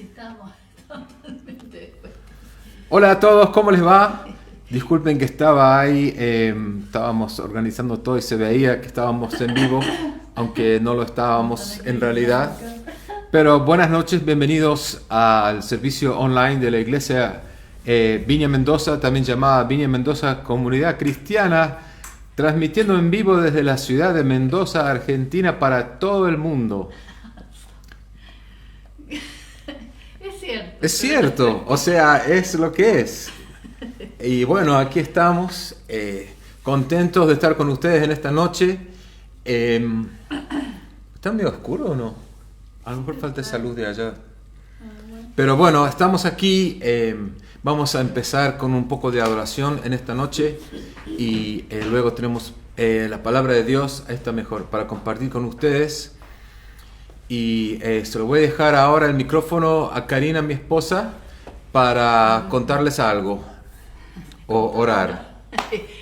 Estamos totalmente. Hola a todos, ¿cómo les va? Disculpen que estaba ahí, estábamos organizando todo y se veía que estábamos en vivo, aunque no lo estábamos en realidad. Pero buenas noches, bienvenidos al servicio online de la iglesia Viña Mendoza, también llamada Viña Mendoza Comunidad Cristiana, transmitiendo en vivo desde la ciudad de Mendoza, Argentina, para todo el mundo. Es cierto, o sea, es lo que es. Y bueno, aquí estamos, contentos de estar con ustedes en esta noche. ¿Está medio oscuro o no? A lo mejor falta esa luz de allá. Pero bueno, estamos aquí, vamos a empezar con un poco de adoración en esta noche y luego tenemos la palabra de Dios, esta mejor, para compartir con ustedes. Y se lo voy a dejar ahora el micrófono a Karina, mi esposa, para contarles algo o orar.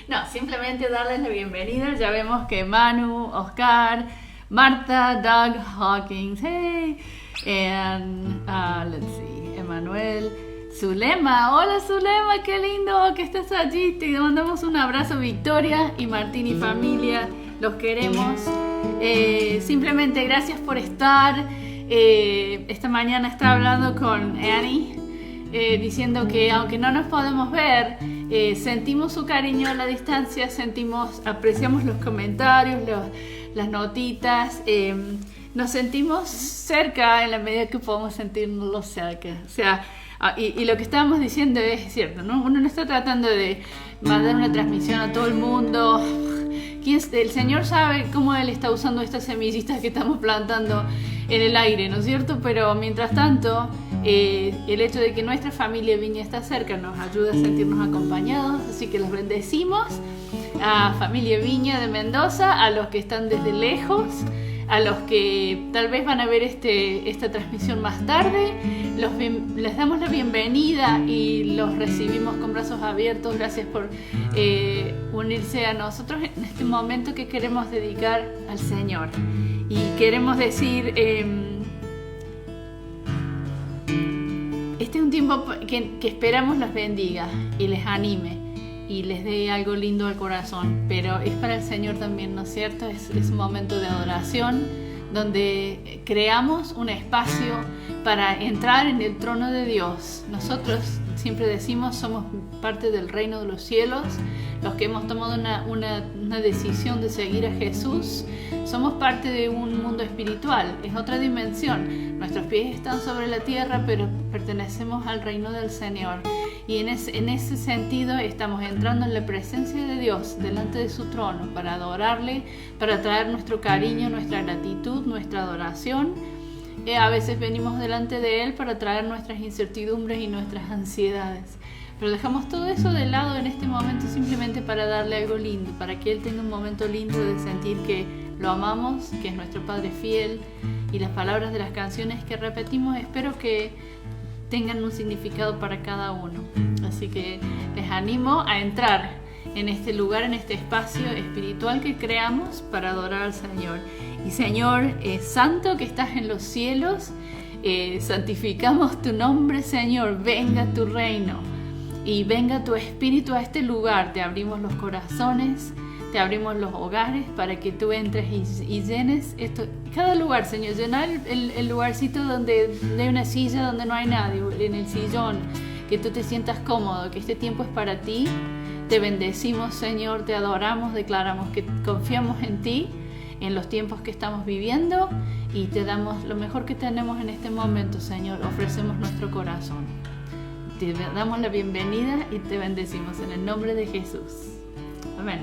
No, simplemente darles la bienvenida. Ya vemos que Manu, Oscar, Marta, Doug, Hawkins, hey, and let's see, Emanuel, Zulema. Hola Zulema, qué lindo que estés allí. Te mandamos un abrazo, Victoria y Martín y familia. Los queremos. Simplemente gracias por estar. Esta mañana estaba hablando con Annie, diciendo que aunque no nos podemos ver, sentimos su cariño a la distancia, apreciamos los comentarios, las notitas, nos sentimos cerca en la medida que podemos sentirnos cerca. O sea, y lo que estábamos diciendo es cierto, ¿no? Uno no está tratando de mandar una transmisión a todo el mundo. El Señor sabe cómo Él está usando estas semillitas que estamos plantando en el aire, ¿no es cierto? Pero mientras tanto, el hecho de que nuestra familia Viña está cerca nos ayuda a sentirnos acompañados, así que los bendecimos a familia Viña de Mendoza, a los que están desde lejos, a los que tal vez van a ver esta transmisión más tarde. Les damos la bienvenida y los recibimos con brazos abiertos. Gracias por unirse a nosotros en este momento que queremos dedicar al Señor. Y queremos decir, este es un tiempo que esperamos los bendiga y les anime y les dé algo lindo al corazón, pero es para el Señor también, ¿no es cierto? Es un momento de adoración donde creamos un espacio para entrar en el trono de Dios. Nosotros siempre decimos, somos parte del reino de los cielos, los que hemos tomado una decisión de seguir a Jesús, somos parte de un mundo espiritual, es otra dimensión. Nuestros pies están sobre la tierra, pero pertenecemos al reino del Señor. Y en ese sentido estamos entrando en la presencia de Dios, delante de su trono, para adorarle, para traer nuestro cariño, nuestra gratitud, nuestra adoración. A veces venimos delante de Él para traer nuestras incertidumbres y nuestras ansiedades. Pero dejamos todo eso de lado en este momento simplemente para darle algo lindo, para que Él tenga un momento lindo de sentir que lo amamos, que es nuestro Padre fiel. Y las palabras de las canciones que repetimos espero que tengan un significado para cada uno. Así que les animo a entrar en este lugar, en este espacio espiritual que creamos para adorar al Señor. Y Señor, santo que estás en los cielos, santificamos tu nombre, Señor. Venga tu reino y venga tu espíritu a este lugar. Te abrimos los corazones, te abrimos los hogares para que tú entres y llenes cada lugar, Señor. Llenar el lugarcito donde hay una silla, donde no hay nadie, en el sillón, que tú te sientas cómodo, que este tiempo es para ti. Te bendecimos, Señor, te adoramos, declaramos que confiamos en ti, en los tiempos que estamos viviendo, y te damos lo mejor que tenemos en este momento, Señor. Ofrecemos nuestro corazón. Te damos la bienvenida y te bendecimos en el nombre de Jesús. Amén.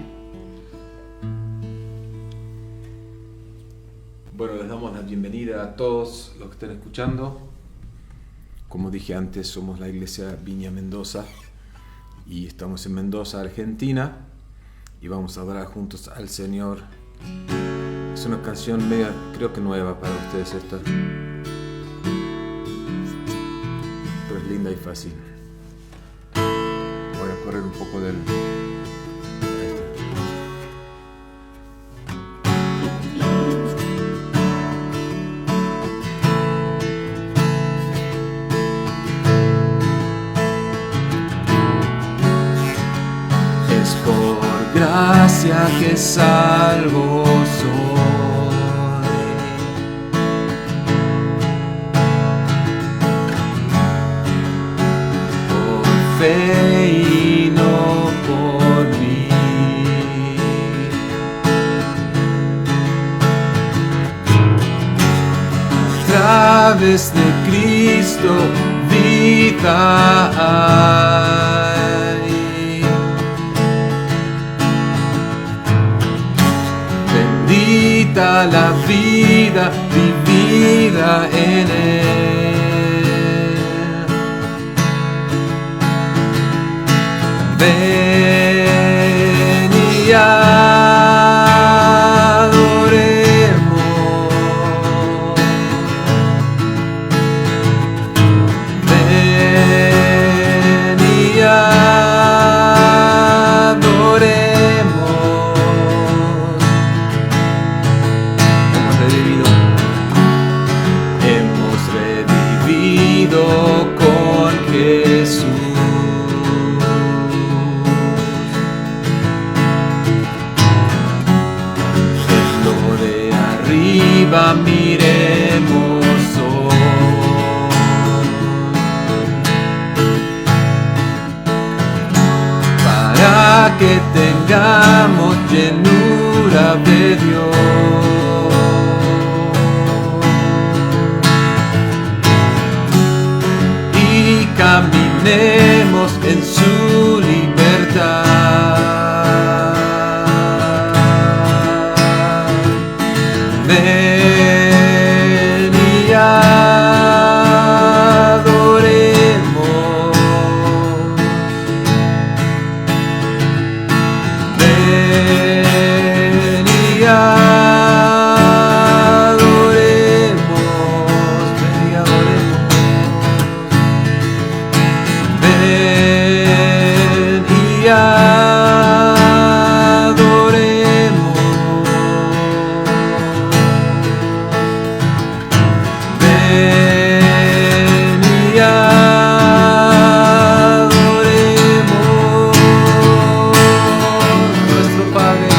Bueno, les damos la bienvenida a todos los que están escuchando. Como dije antes, somos la iglesia Viña Mendoza y estamos en Mendoza, Argentina, y vamos a adorar juntos al Señor. Es una canción media, creo que nueva para ustedes esta, pero es linda y fácil. Voy a correr un poco del... gracia que salvo soy. Por fe y no por mí. A través de Cristo vida hay. Bendita la vida vivida en Él. Ven y con Jesús. En lo de arriba miremos hoy, para que tengamos llenura de Dios. Caminemos en su libertad. Ven y adoremos. Ven y adoremos. Ven y adoremos. Ven y adoremos. Ven y adoremos nuestro Padre,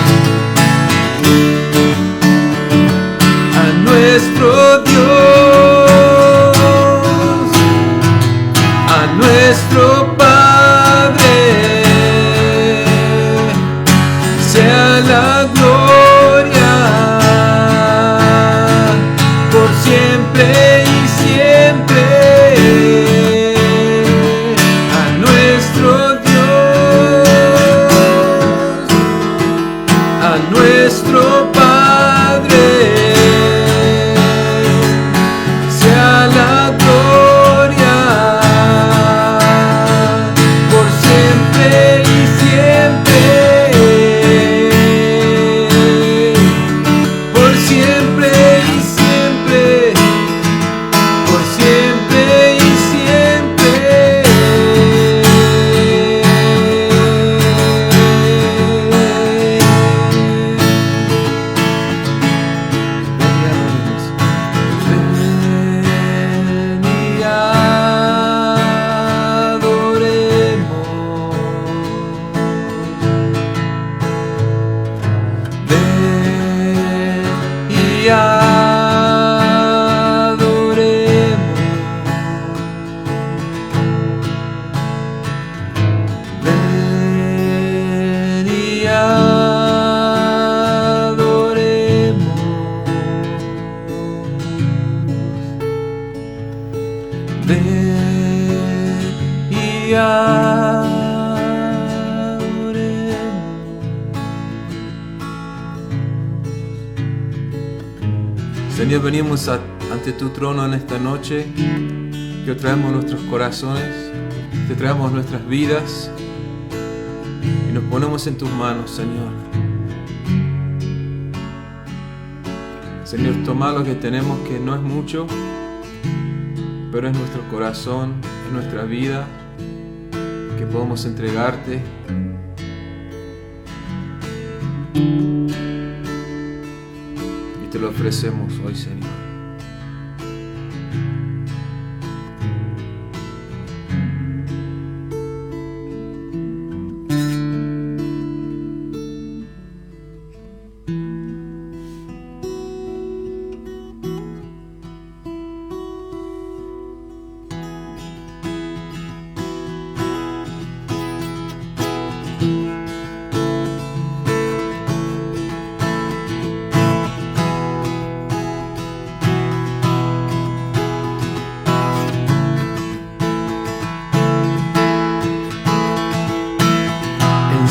a nuestro Dios, a nuestro Padre, sea la gloria por siempre y siempre. A nuestro Dios, a nuestro Padre, sea la gloria por siempre y siempre, por siempre y siempre, por siempre y siempre. Ven y adoremos. Ven y adoremos. Ven y adoremos. Ven y adoremos. Señor, venimos ante tu trono en esta noche. Te traemos nuestros corazones, te traemos nuestras vidas y nos ponemos en tus manos, Señor. Señor, toma lo que tenemos, que no es mucho, pero es nuestro corazón, es nuestra vida, que podemos entregarte. Y te lo ofrecemos hoy, Señor.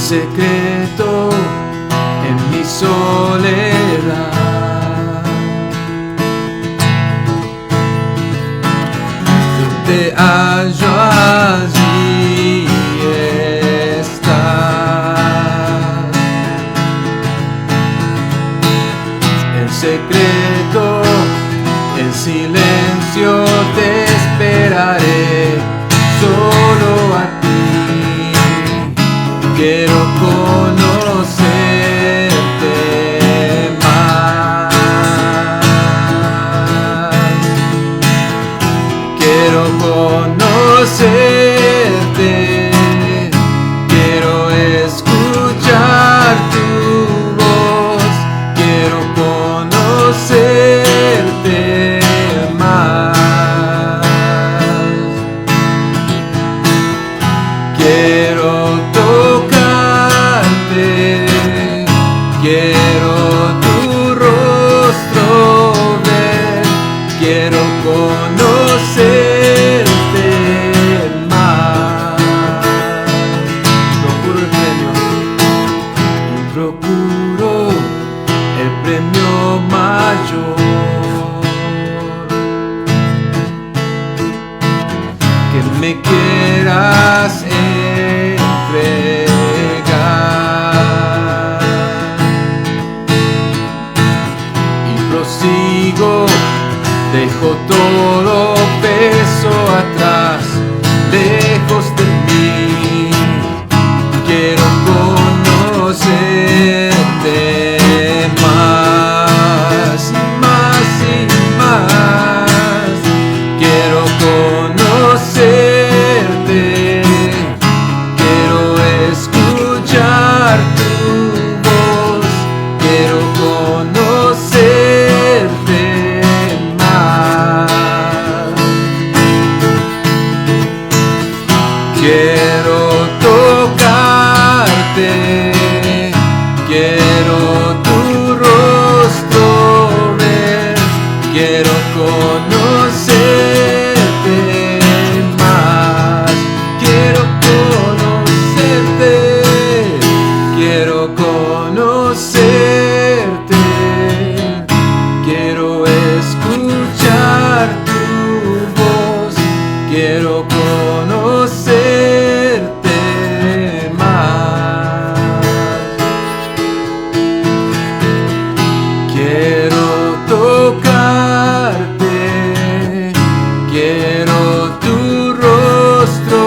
secreto, en mi soledad. Yo te hallo allí, estás. En secreto, en silencio te esperaré, solo a ti. Quiero conocerte más. Quiero conocerte. Quiero escuchar tu voz. Quiero conocerte más. Quiero tocarte, quiero tu rostro ver, quiero conocerte más. Procuro el premio, y procuro el premio mayor, que me quieras entregar, y prosigo, dejo todo peso atrás, lejos de mí. Quiero conocerte más, más y más. Quiero conocerte. Quiero escuchar tu voz. Quiero conocerte más. Quiero tocarte. Quiero tu rostro ver. Quiero conocerte más. Quiero conocerte. Quiero conocerte. Quiero escuchar tu voz. Quiero conocerte más. Quiero tocarte. Quiero tu rostro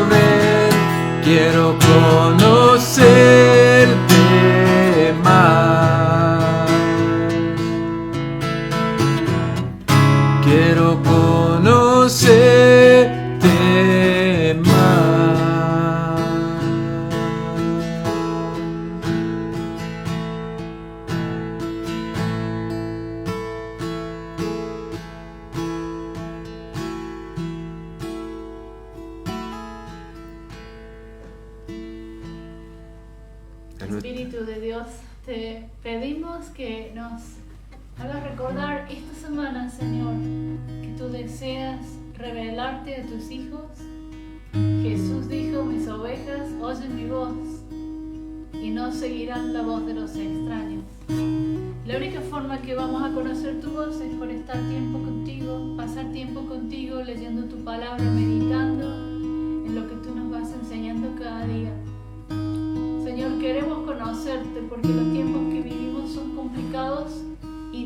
ver. Quiero conocerte más. Quiero conocerte más. Espíritu de Dios, te pedimos que nos hagas recordar esta semana, Señor, que tú deseas revelarte a tus hijos. Jesús dijo: mis ovejas oyen mi voz y no seguirán la voz de los extraños. La única forma que vamos a conocer tu voz es por estar tiempo contigo, pasar tiempo contigo, leyendo tu palabra, meditando en lo que tú nos vas enseñando cada día. Señor, queremos conocerte porque los tiempos que vivimos son complicados y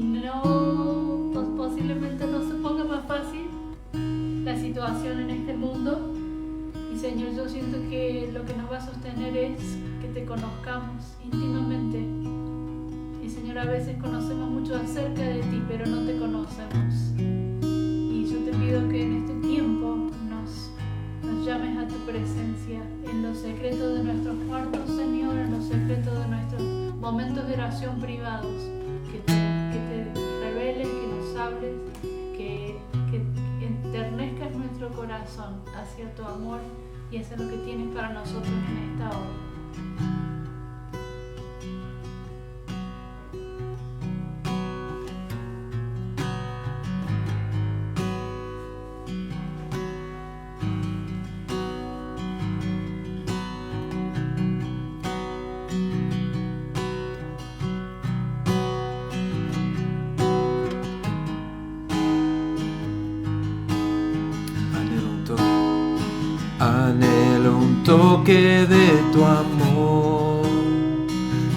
posiblemente no se ponga más fácil la situación en este mundo. Y Señor, yo siento que lo que nos va a sostener es que te conozcamos íntimamente. Y Señor, a veces conocemos mucho acerca de ti, pero no te conocemos. Y yo te pido que en este tiempo nos llames a tu presencia en los secretos de nuestros cuartos, Señor, en los secretos de nuestros momentos de oración privados, que te reveles, que nos hables, que enternezcas nuestro corazón hacia tu amor y hacia lo que tienes para nosotros en esta hora. Anhelo un toque de tu amor,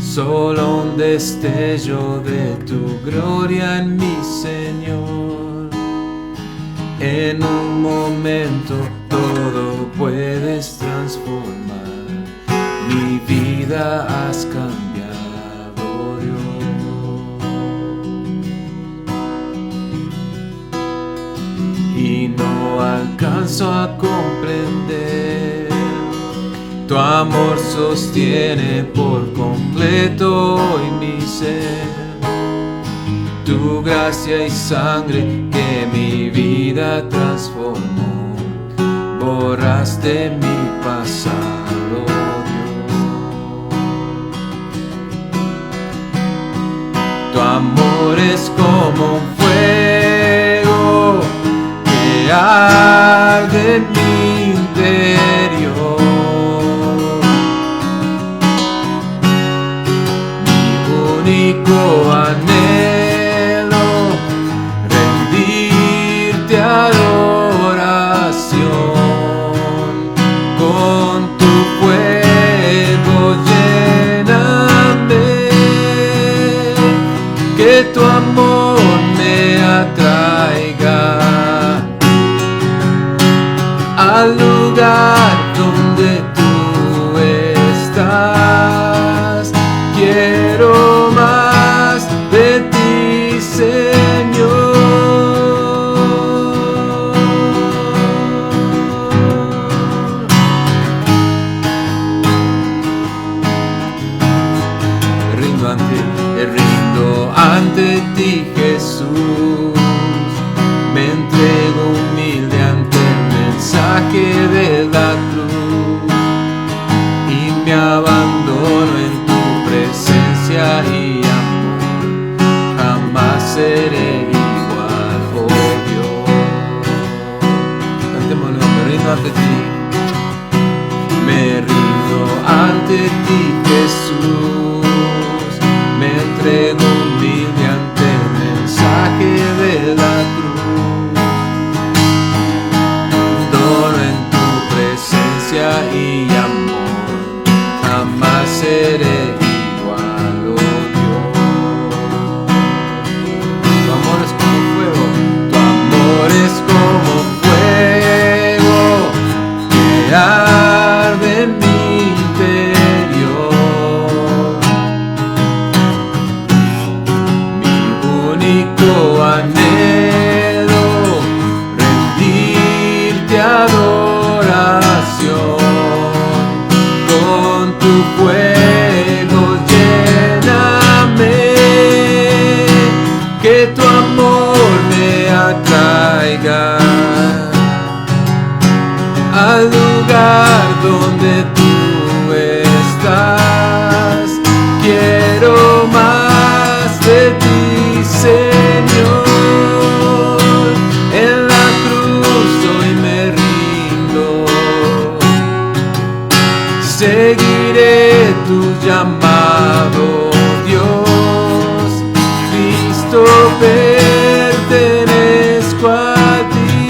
solo un destello de tu gloria en mi Señor. En un momento todo puedes transformar, mi vida has cambiado, Dios. Y no alcanzo a comprender, tu amor sostiene por completo hoy mi ser. Tu gracia y sangre que mi vida transformó, borraste mi pasado, Dios. Tu amor es como un fuego que arde en mi interior. Mi único anhelo, adoración, con tu fuego lléname, que tu amor me atraiga al lugar donde tú estás. Quiero más de ti, Señor. Ante ti, Jesús, me entrego humilde ante el mensaje de la cruz y me abandono en tu presencia y amor. Jamás seré igual, oh Dios. Cantémoslo, me rindo ante ti. Me rindo ante ti, Jesús. Me entrego humilde ante el mensaje de la cruz. Dono en tu presencia y amor. Jamás seré igual, oh Dios. Tu amor es como fuego. Tu amor es como fuego que arde en mi interior. Anhelo rendirte adoración, con tu fuego lléname, que tu amor me atraiga al lugar donde tú estás. Quiero más de ti, Señor. En la cruz hoy me rindo, seguiré tu llamado, Dios. Cristo, pertenezco a ti.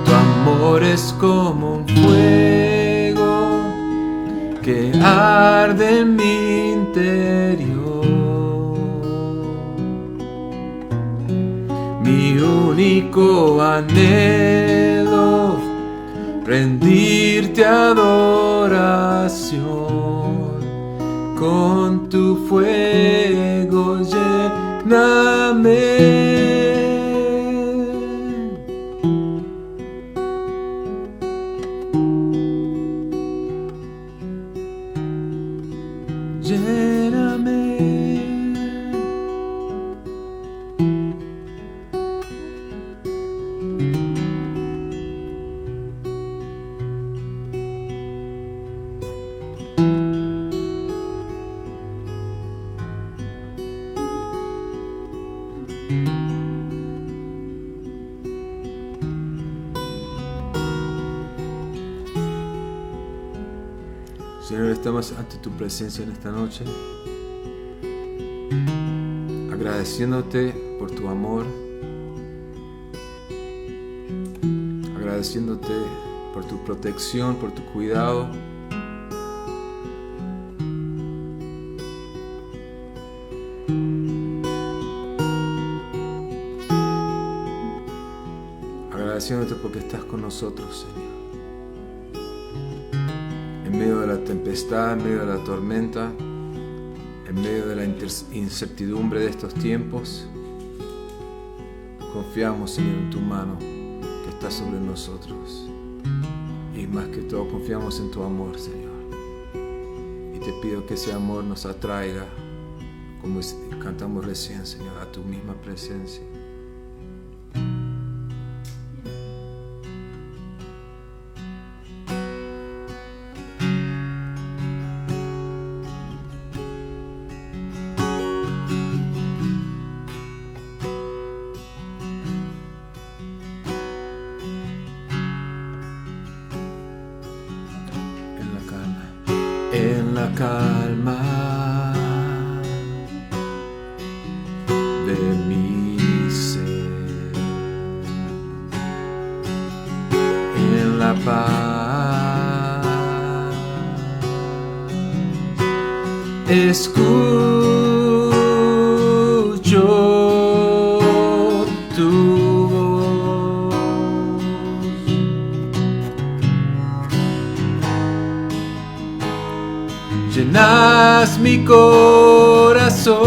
Tu amor es como un fuego que arde en mi interior. Mi único anhelo, rendirte adoración, con tu fuego lléname. Señor, estamos ante tu presencia en esta noche, agradeciéndote por tu amor, agradeciéndote por tu protección, por tu cuidado. Agradeciéndote porque estás con nosotros, Señor. En medio de la tempestad, en medio de la tormenta, en medio de la incertidumbre de estos tiempos, confiamos, Señor, en tu mano que está sobre nosotros. Y más que todo, confiamos en tu amor, Señor. Y te pido que ese amor nos atraiga, como cantamos recién, Señor, a tu misma presencia. En la calma de mi ser, en la paz, escucho tu voz. Llenas mi corazón.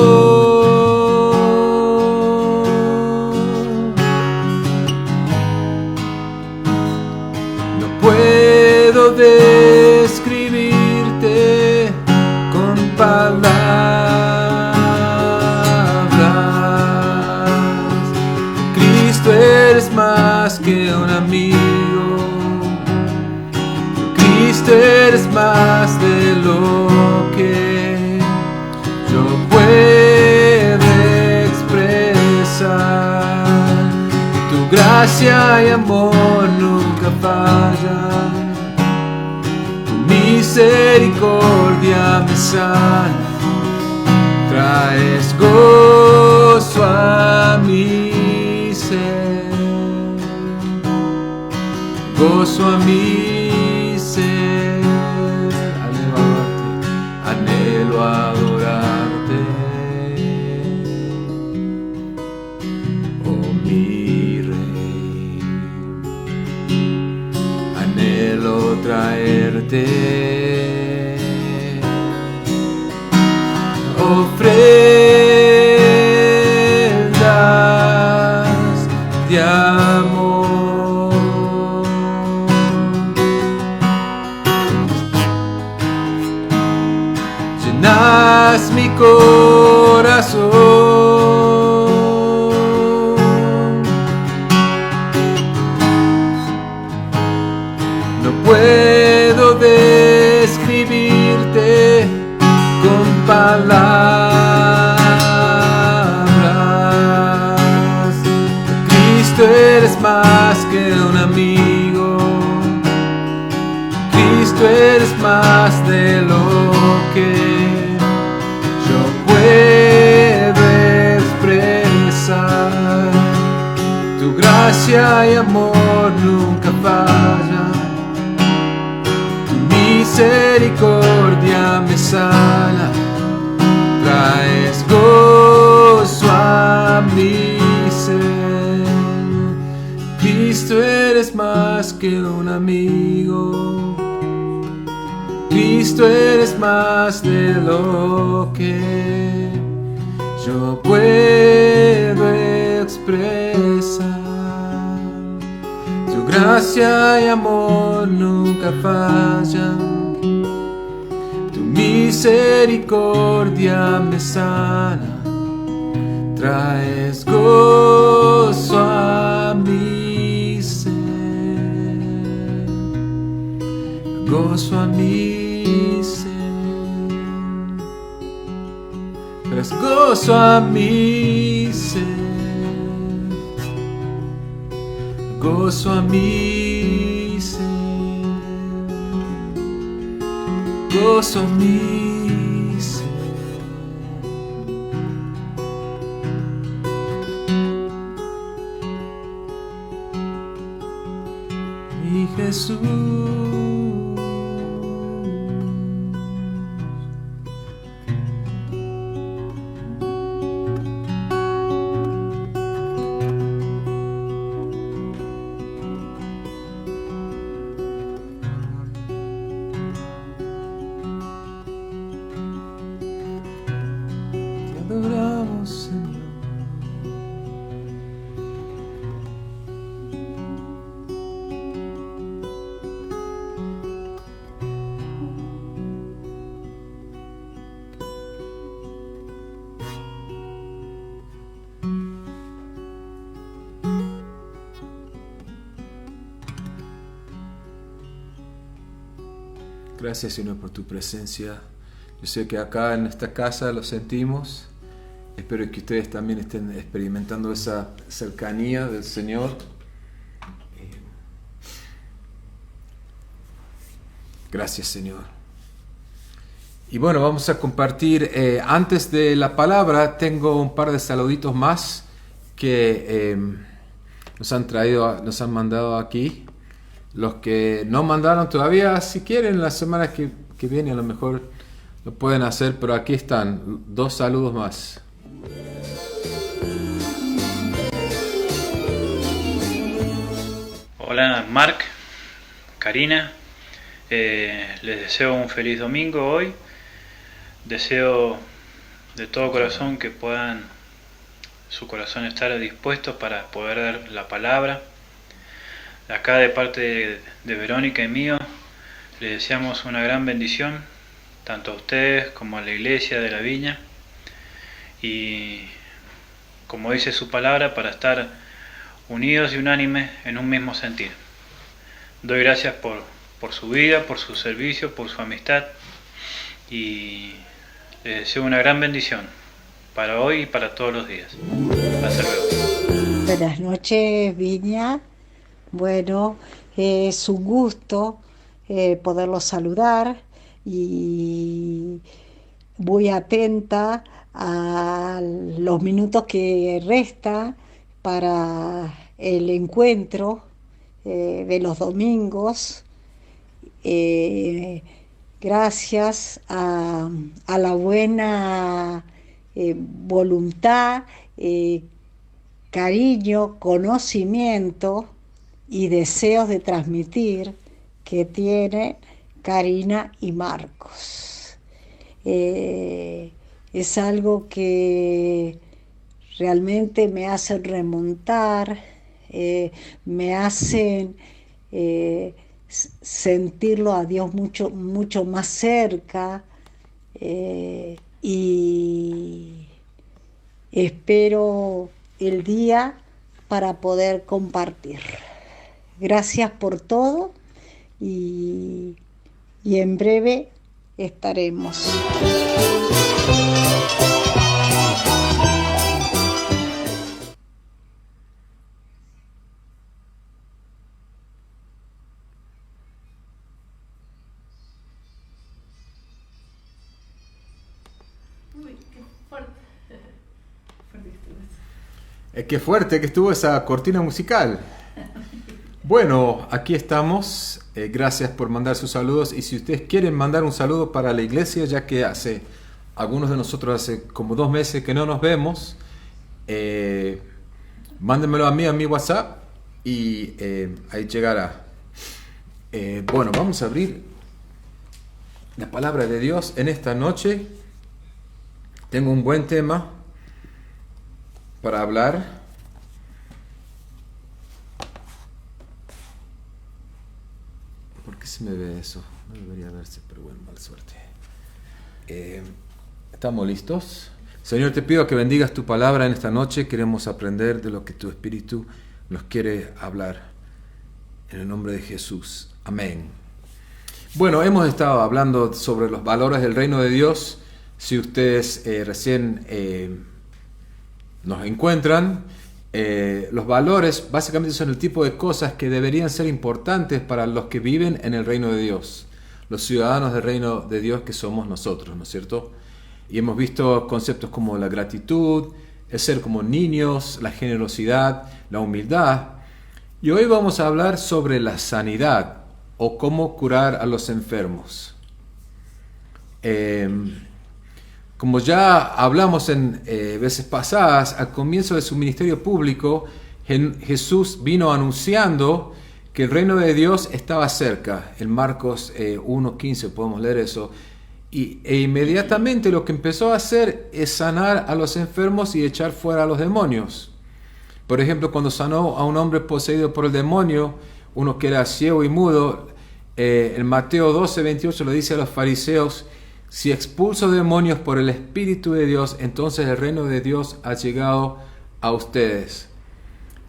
No puedo describirte con palabras. Cristo, eres más que un amigo. Cristo, eres más de lo que yo puedo expresar. Tu gracia y amor nunca fallan. Tu misericordia me sana. Traes gozo a mi ser. Gozo a mi ser. Anhelo adorarte, oh mi Rey. Anhelo traerte ofrendas de amor. Llenas mi corazón. No puedo describirte con palabras. Cristo, eres más que un amigo. Cristo, eres más de lo que yo puedo expresar. Tu gracia y amor nunca fallan. Tu misericordia me sana. Traes gozo a mi ser. Cristo, eres más que un amigo. Cristo, eres más de lo que yo puedo expresar. Tu gracia y amor nunca fallan. Tu misericordia me sana. Traes gozo a mi ser. Gozo a mi ser. Traes gozo a mi ser. Gozo a mi ser. Gozo a mi ser. Jesús. Te adoramos, Señor. Gracias, Señor, por tu presencia. Yo sé que acá en esta casa lo sentimos. Espero que ustedes también estén experimentando esa cercanía del Señor. Gracias, Señor. Y bueno, vamos a compartir. Antes de la palabra, tengo un par de saluditos más que nos han mandado aquí. Los que no mandaron todavía, si quieren, la semana que viene a lo mejor lo pueden hacer, pero aquí están, 2 saludos más. Hola Marc, Karina, les deseo un feliz domingo hoy. Deseo de todo corazón que puedan su corazón estar dispuestos para poder dar la palabra. Acá de parte de Verónica y mío, les deseamos una gran bendición, tanto a ustedes como a la iglesia de la Viña, y como dice su palabra, para estar unidos y unánimes en un mismo sentir. Doy gracias por su vida, por su servicio, por su amistad, y les deseo una gran bendición para hoy y para todos los días. Hasta luego. Buenas noches, Viña. Bueno, es un gusto poderlos saludar y muy atenta a los minutos que resta para el encuentro de los domingos. Gracias a la buena voluntad, cariño, conocimiento y deseos de transmitir que tienen Karina y Marcos. Es algo que realmente me hacen remontar, me hacen sentirlo a Dios mucho, mucho más cerca, y espero el día para poder compartir. Gracias por todo y en breve estaremos. Uy, qué fuerte. Qué fuerte que estuvo esa cortina musical. Bueno, aquí estamos. Gracias por mandar sus saludos. Y si ustedes quieren mandar un saludo para la iglesia, ya que algunos de nosotros hace como 2 meses que no nos vemos, mándenmelo a mi WhatsApp y ahí llegará. Bueno, vamos a abrir la palabra de Dios en esta noche. Tengo un buen tema para hablar. ¿Por qué se me ve eso? No debería verse, pero bueno, mala suerte. ¿Estamos listos? Señor, te pido que bendigas tu palabra en esta noche. Queremos aprender de lo que tu Espíritu nos quiere hablar. En el nombre de Jesús. Amén. Bueno, hemos estado hablando sobre los valores del reino de Dios. Si ustedes recién nos encuentran, los valores básicamente son el tipo de cosas que deberían ser importantes para los que viven en el reino de Dios, los ciudadanos del reino de Dios que somos nosotros, ¿no es cierto? Y hemos visto conceptos como la gratitud, el ser como niños, la generosidad, la humildad. Y hoy vamos a hablar sobre la sanidad. o cómo curar a los enfermos. Como ya hablamos en veces pasadas, al comienzo de su ministerio público, Jesús vino anunciando que el reino de Dios estaba cerca. En Marcos 1:15 podemos leer eso. E inmediatamente lo que empezó a hacer es sanar a los enfermos y echar fuera a los demonios. Por ejemplo, cuando sanó a un hombre poseído por el demonio, uno que era ciego y mudo, en Mateo 12:28 le dice a los fariseos: si expulso demonios por el Espíritu de Dios, entonces el reino de Dios ha llegado a ustedes.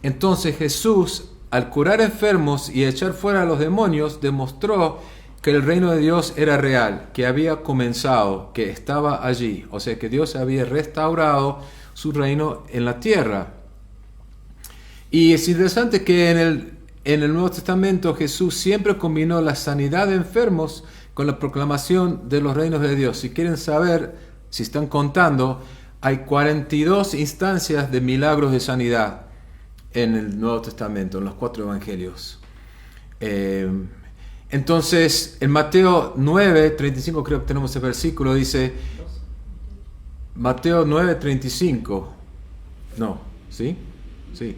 Entonces Jesús, al curar enfermos y echar fuera a los demonios, demostró que el reino de Dios era real, que había comenzado, que estaba allí. O sea, que Dios había restaurado su reino en la tierra. Y es interesante que en el Nuevo Testamento Jesús siempre combinó la sanidad de enfermos con la proclamación de los reinos de Dios. Si quieren saber, si están contando, hay 42 instancias de milagros de sanidad en el Nuevo Testamento, en los 4 evangelios. Entonces, en Mateo 9:35, creo que tenemos el versículo, dice, Mateo 9:35, no, ¿sí? Sí.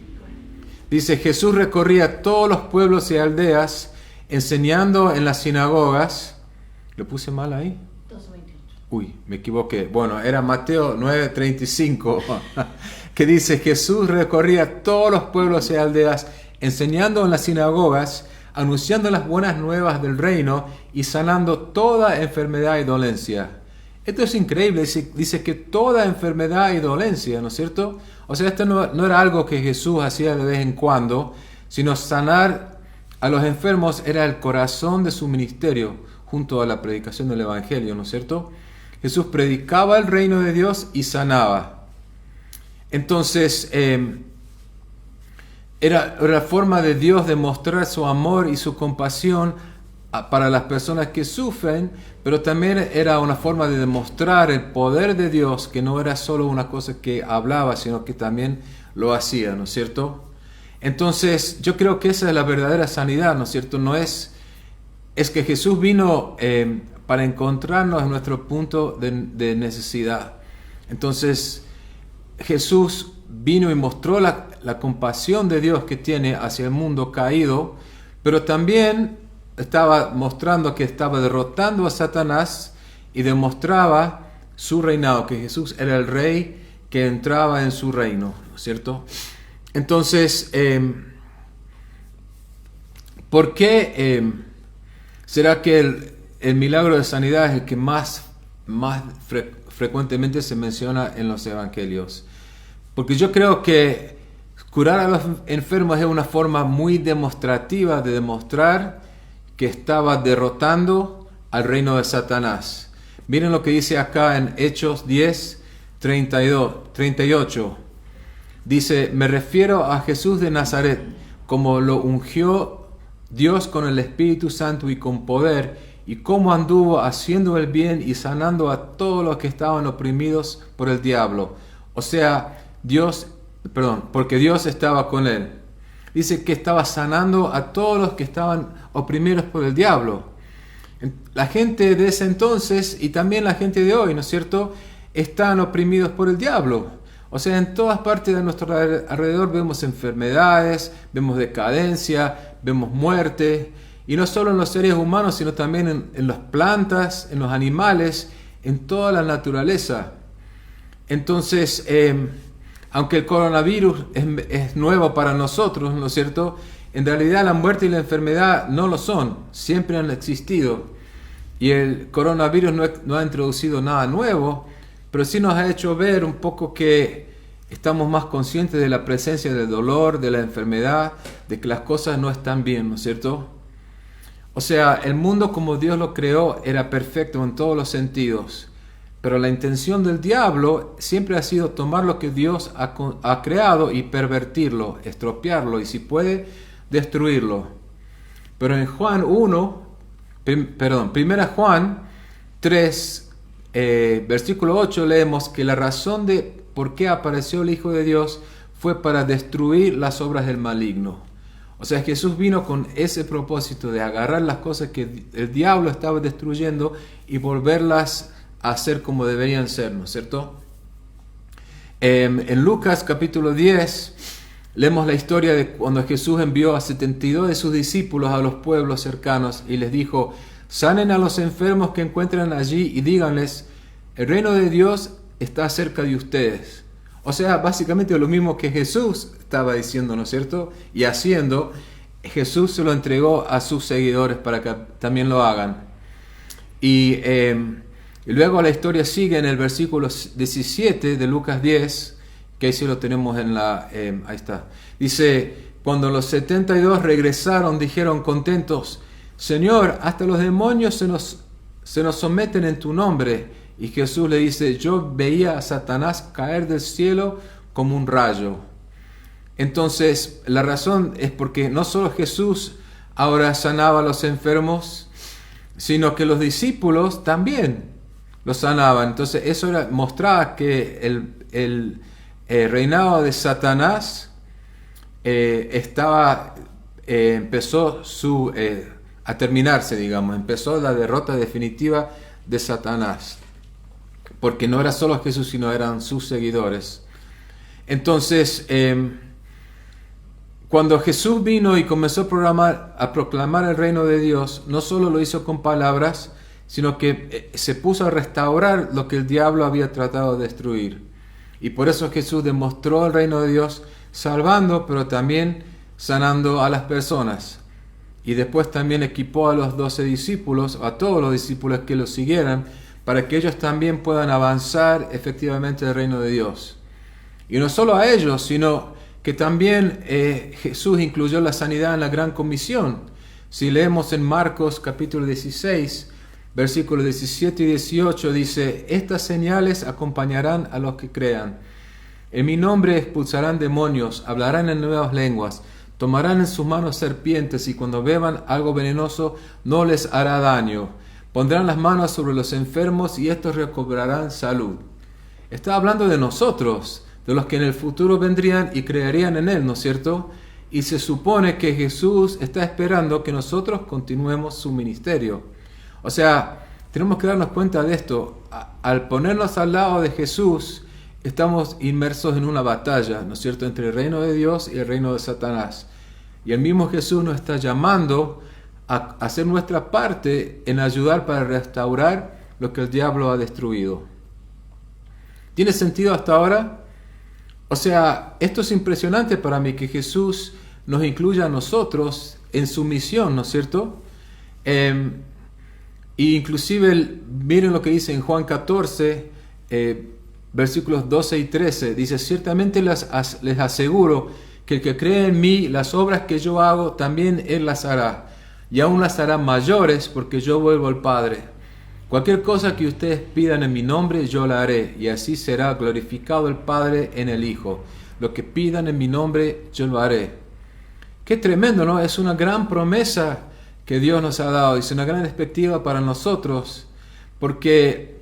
Dice, Jesús recorría todos los pueblos y aldeas, enseñando en las sinagogas. ¿Lo puse mal ahí? 2:28. Uy, me equivoqué. Bueno, era Mateo 9:35, que dice, Jesús recorría todos los pueblos y aldeas, enseñando en las sinagogas, anunciando las buenas nuevas del reino y sanando toda enfermedad y dolencia. Esto es increíble, dice que toda enfermedad y dolencia, ¿no es cierto? O sea, esto no era algo que Jesús hacía de vez en cuando, sino sanar a los enfermos era el corazón de su ministerio, junto a la predicación del Evangelio, ¿no es cierto? Jesús predicaba el reino de Dios y sanaba. Entonces, era la forma de Dios de mostrar su amor y su compasión para las personas que sufren, pero también era una forma de demostrar el poder de Dios, que no era solo una cosa que hablaba, sino que también lo hacía, ¿no es cierto? Entonces, yo creo que esa es la verdadera sanidad, ¿no es cierto? No es que Jesús vino para encontrarnos en nuestro punto de necesidad. Entonces, Jesús vino y mostró la compasión de Dios que tiene hacia el mundo caído, pero también estaba mostrando que estaba derrotando a Satanás y demostraba su reinado, que Jesús era el rey que entraba en su reino, ¿no es cierto? Entonces, ¿por qué será que el milagro de sanidad es el que más frecuentemente se menciona en los evangelios? Porque yo creo que curar a los enfermos es una forma muy demostrativa de demostrar que estaba derrotando al reino de Satanás. Miren lo que dice acá en Hechos 10:38. Dice, me refiero a Jesús de Nazaret, como lo ungió Dios con el Espíritu Santo y con poder, y cómo anduvo haciendo el bien y sanando a todos los que estaban oprimidos por el diablo. O sea, porque Dios estaba con él. Dice que estaba sanando a todos los que estaban oprimidos por el diablo. La gente de ese entonces y también la gente de hoy, ¿no es cierto?, están oprimidos por el diablo. O sea, en todas partes de nuestro alrededor vemos enfermedades, vemos decadencia, vemos muerte. Y no solo en los seres humanos, sino también en las plantas, en los animales, en toda la naturaleza. Entonces, aunque el coronavirus es nuevo para nosotros, ¿no es cierto?, en realidad la muerte y la enfermedad no lo son, siempre han existido. Y el coronavirus no ha introducido nada nuevo, pero sí nos ha hecho ver un poco que estamos más conscientes de la presencia del dolor, de la enfermedad, de que las cosas no están bien, ¿no es cierto? O sea, el mundo como Dios lo creó era perfecto en todos los sentidos, pero la intención del diablo siempre ha sido tomar lo que Dios ha creado y pervertirlo, estropearlo y si puede, destruirlo. Pero en Primera Juan 3, versículo 8 leemos que la razón de por qué apareció el Hijo de Dios fue para destruir las obras del maligno. O sea, Jesús vino con ese propósito de agarrar las cosas que el diablo estaba destruyendo y volverlas a hacer como deberían ser, ¿no es cierto? En Lucas capítulo 10 leemos la historia de cuando Jesús envió a 72 de sus discípulos a los pueblos cercanos y les dijo: sanen a los enfermos que encuentran allí y díganles, el reino de Dios está cerca de ustedes. O sea, básicamente lo mismo que Jesús estaba diciendo, ¿no es cierto? Y haciendo, Jesús se lo entregó a sus seguidores para que también lo hagan. Y luego la historia sigue en el versículo 17 de Lucas 10, que ahí sí lo tenemos en la... ahí está. Dice, cuando los 72 regresaron, dijeron contentos, Señor, hasta los demonios se nos someten en tu nombre. Y Jesús le dice, yo veía a Satanás caer del cielo como un rayo. Entonces, la razón es porque no solo Jesús ahora sanaba a los enfermos, sino que los discípulos también los sanaban. Entonces, eso mostraba que el reinado de Satanás empezó a terminarse, digamos. Empezó la derrota definitiva de Satanás. Porque no era solo Jesús, sino eran sus seguidores. Entonces, cuando Jesús vino y comenzó a proclamar el reino de Dios, no solo lo hizo con palabras, sino que se puso a restaurar lo que el diablo había tratado de destruir. Y por eso Jesús demostró el reino de Dios, salvando, pero también sanando a las personas. Y después también equipó a los 12 discípulos, a todos los discípulos que lo siguieran, para que ellos también puedan avanzar efectivamente el reino de Dios. Y no solo a ellos, sino que también Jesús incluyó la sanidad en la gran comisión. Si leemos en Marcos capítulo 16, versículos 17 y 18, dice, estas señales acompañarán a los que crean. En mi nombre expulsarán demonios, hablarán en nuevas lenguas, tomarán en sus manos serpientes y cuando beban algo venenoso no les hará daño. Pondrán las manos sobre los enfermos y estos recobrarán salud. Está hablando de nosotros, de los que en el futuro vendrían y creerían en Él, ¿no es cierto? Y se supone que Jesús está esperando que nosotros continuemos su ministerio. O sea, tenemos que darnos cuenta de esto. Al ponernos al lado de Jesús, estamos inmersos en una batalla, ¿no es cierto?, entre el reino de Dios y el reino de Satanás. Y el mismo Jesús nos está llamando a hacer nuestra parte en ayudar para restaurar lo que el diablo ha destruido. ¿Tiene sentido hasta ahora? O sea, esto es impresionante para mí, que Jesús nos incluya a nosotros en su misión, ¿no es cierto? Y inclusive, miren lo que dice en Juan 14, versículos 12 y 13. Dice, ciertamente les aseguro que el que cree en mí, las obras que yo hago, también él las hará. Y aún las hará mayores, porque yo vuelvo al Padre. Cualquier cosa que ustedes pidan en mi nombre, yo la haré, y así será glorificado el Padre en el Hijo. Lo que pidan en mi nombre, yo lo haré. Qué tremendo, ¿no? Es una gran promesa que Dios nos ha dado, es una gran expectativa para nosotros, porque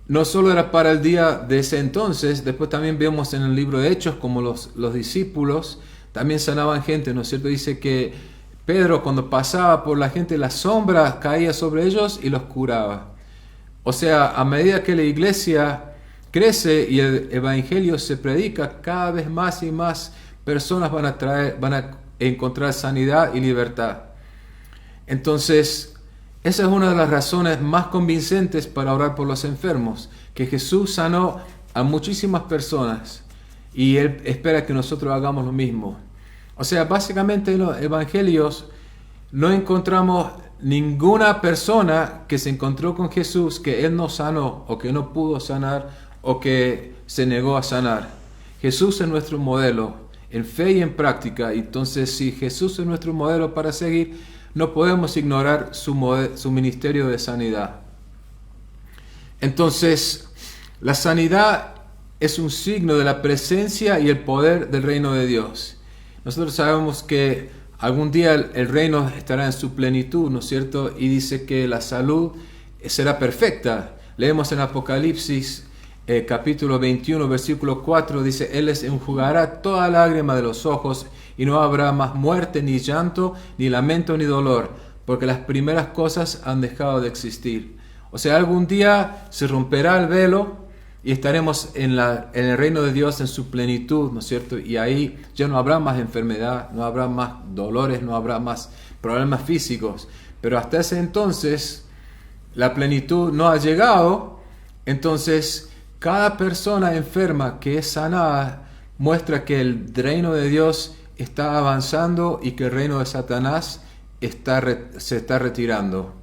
no solo era para el día de ese entonces, después también vemos en el libro de Hechos como los discípulos también sanaban gente, ¿no es cierto? Dice que Pedro, cuando pasaba por la gente, la sombra caía sobre ellos y los curaba. O sea, a medida que la iglesia crece y el evangelio se predica, cada vez más y más personas van a encontrar sanidad y libertad. Entonces, esa es una de las razones más convincentes para orar por los enfermos, que Jesús sanó a muchísimas personas y Él espera que nosotros hagamos lo mismo. O sea, básicamente en los evangelios no encontramos ninguna persona que se encontró con Jesús que Él no sanó o que no pudo sanar o que se negó a sanar. Jesús es nuestro modelo en fe y en práctica. Entonces, si Jesús es nuestro modelo para seguir, no podemos ignorar su ministerio de sanidad. Entonces, la sanidad es un signo de la presencia y el poder del reino de Dios. Nosotros sabemos que algún día el reino estará en su plenitud, ¿no es cierto? Y dice que la salud será perfecta. Leemos en Apocalipsis capítulo 21, versículo 4, dice: Él les enjugará toda lágrima de los ojos, y no habrá más muerte, ni llanto, ni lamento, ni dolor, porque las primeras cosas han dejado de existir. O sea, algún día se romperá el velo y estaremos en el reino de Dios en su plenitud, ¿no es cierto? Y ahí ya no habrá más enfermedad, no habrá más dolores, no habrá más problemas físicos. Pero hasta ese entonces la plenitud no ha llegado. Entonces cada persona enferma que es sanada muestra que el reino de Dios está avanzando y que el reino de Satanás se está retirando.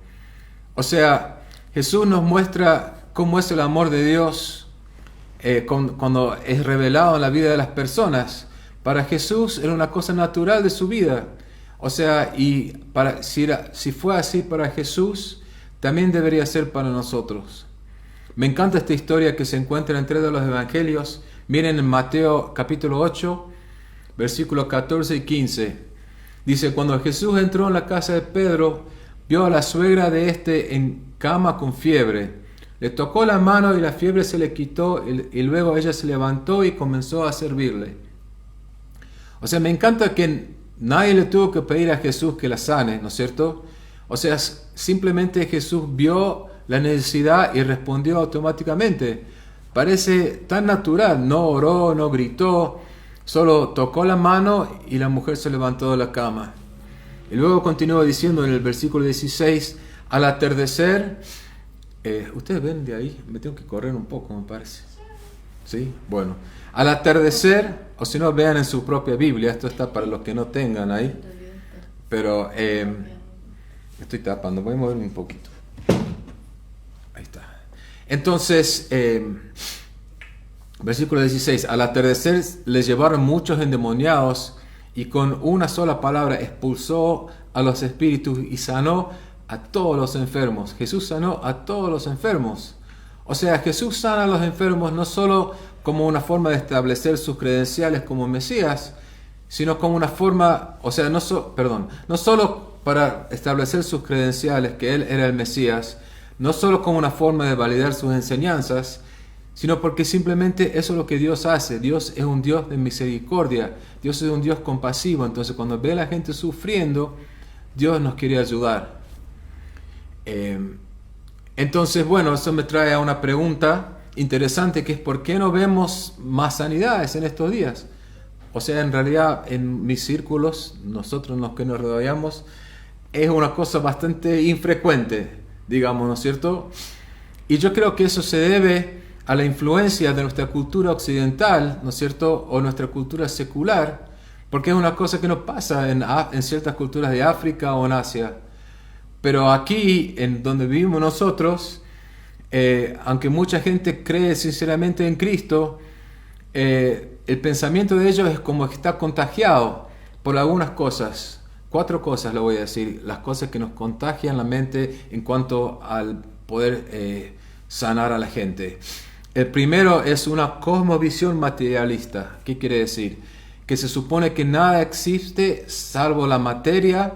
O sea, Jesús nos muestra cómo es el amor de Dios cuando es revelado en la vida de las personas. Para Jesús era una cosa natural de su vida. O sea, si fue así para Jesús, también debería ser para nosotros. Me encanta esta historia que se encuentra en 3 de los evangelios. Miren en Mateo capítulo 8, versículos 14 y 15. Dice: cuando Jesús entró en la casa de Pedro, vio a la suegra de este en cama con fiebre. Le tocó la mano y la fiebre se le quitó, y luego ella se levantó y comenzó a servirle. O sea, me encanta que nadie le tuvo que pedir a Jesús que la sane, ¿no es cierto? O sea, simplemente Jesús vio la necesidad y respondió automáticamente. Parece tan natural, no oró, no gritó, solo tocó la mano y la mujer se levantó de la cama. Y luego continúa diciendo en el versículo 16: al atardecer, ustedes ven de ahí, me tengo que correr un poco, me parece. ¿Sí? Bueno, al atardecer, o si no, vean en su propia Biblia, esto está para los que no tengan ahí, pero estoy tapando, voy a moverme un poquito. Ahí está. Entonces, versículo 16: al atardecer les llevaron muchos endemoniados, y con una sola palabra expulsó a los espíritus y sanó a todos los enfermos. Jesús sanó a todos los enfermos. O sea, Jesús sana a los enfermos no solo como una forma de establecer sus credenciales como Mesías, sino como una forma, o sea, no solo para establecer sus credenciales, que Él era el Mesías, no solo como una forma de validar sus enseñanzas, sino porque simplemente eso es lo que Dios hace. Dios es un Dios de misericordia, Dios es un Dios compasivo. Entonces cuando ve a la gente sufriendo, Dios nos quiere ayudar. Entonces, bueno, eso me trae a una pregunta interesante, que es: ¿por qué no vemos más sanidades en estos días? O sea, en realidad en mis círculos, nosotros los que nos rodeamos, es una cosa bastante infrecuente, digamos, ¿no es cierto? Y yo creo que eso se debe a la influencia de nuestra cultura occidental, ¿no es cierto?, o nuestra cultura secular, porque es una cosa que no pasa en ciertas culturas de África o en Asia. Pero aquí, en donde vivimos nosotros, aunque mucha gente cree sinceramente en Cristo, el pensamiento de ellos es como que está contagiado por algunas cosas. 4 cosas le voy a decir, las cosas que nos contagian la mente en cuanto al poder sanar a la gente. El primero es una cosmovisión materialista. ¿Qué quiere decir? Que se supone que nada existe salvo la materia,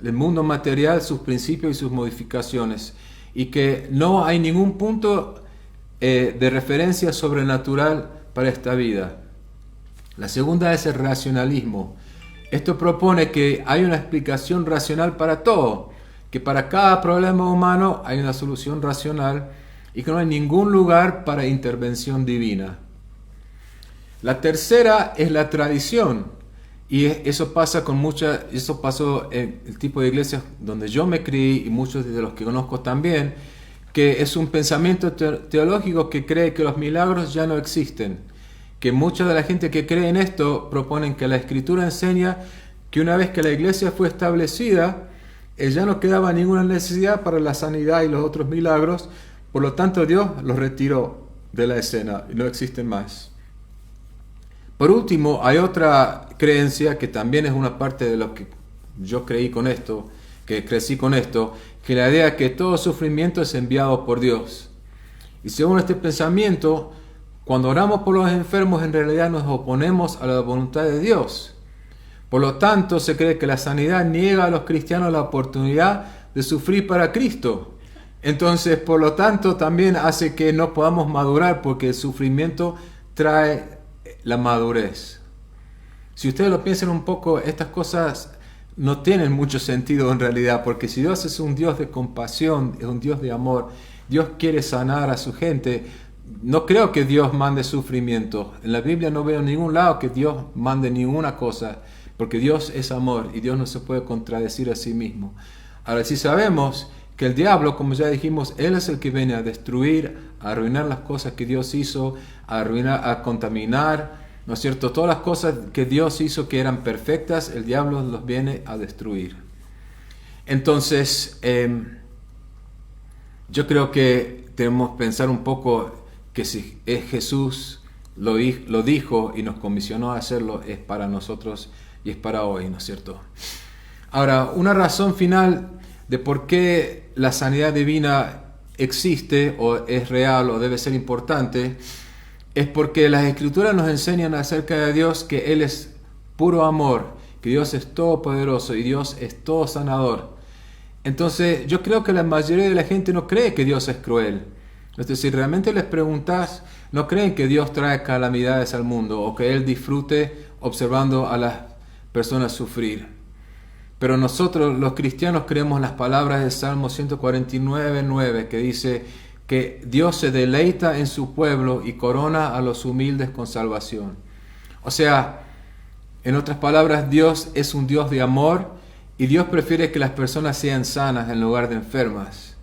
el mundo material, sus principios y sus modificaciones, y que no hay ningún punto de referencia sobrenatural para esta vida. La segunda es el racionalismo. Esto propone que hay una explicación racional para todo, que para cada problema humano hay una solución racional y que no hay ningún lugar para intervención divina. La tercera es la tradición. Y eso pasó en el tipo de iglesias donde yo me crié y muchos de los que conozco también, que es un pensamiento teológico que cree que los milagros ya no existen. Que mucha de la gente que cree en esto proponen que la Escritura enseña que una vez que la iglesia fue establecida, ya no quedaba ninguna necesidad para la sanidad y los otros milagros, por lo tanto Dios los retiró de la escena y no existen más. Por último, hay otra creencia que también es una parte de lo que yo crecí con esto, que la idea es que todo sufrimiento es enviado por Dios. Y según este pensamiento, cuando oramos por los enfermos, en realidad nos oponemos a la voluntad de Dios. Por lo tanto, se cree que la sanidad niega a los cristianos la oportunidad de sufrir para Cristo. Entonces, por lo tanto, también hace que no podamos madurar, porque el sufrimiento trae la madurez. Si ustedes lo piensan un poco, estas cosas no tienen mucho sentido en realidad, porque si Dios es un Dios de compasión, es un Dios de amor, Dios quiere sanar a su gente, no creo que Dios mande sufrimiento. En la Biblia no veo en ningún lado que Dios mande ninguna cosa, porque Dios es amor y Dios no se puede contradecir a sí mismo. Ahora, si sabemos que el diablo, como ya dijimos, él es el que viene a destruir, a arruinar las cosas que Dios hizo, a arruinar, a contaminar, ¿no es cierto? Todas las cosas que Dios hizo que eran perfectas, el diablo los viene a destruir. Entonces, yo creo que debemos pensar un poco que si es Jesús lo dijo y nos comisionó a hacerlo, es para nosotros y es para hoy, ¿no es cierto? Ahora, una razón final de por qué la sanidad divina existe o es real o debe ser importante es porque las Escrituras nos enseñan acerca de Dios, que Él es puro amor, que Dios es todopoderoso y Dios es todo sanador. Entonces, yo creo que la mayoría de la gente no cree que Dios es cruel. Entonces, si realmente les preguntas, no creen que Dios trae calamidades al mundo o que Él disfrute observando a las personas sufrir. Pero nosotros, los cristianos, creemos las palabras del Salmo 149:9, que dice que Dios se deleita en su pueblo y corona a los humildes con salvación. O sea, en otras palabras, Dios es un Dios de amor y Dios prefiere que las personas sean sanas en lugar de enfermas.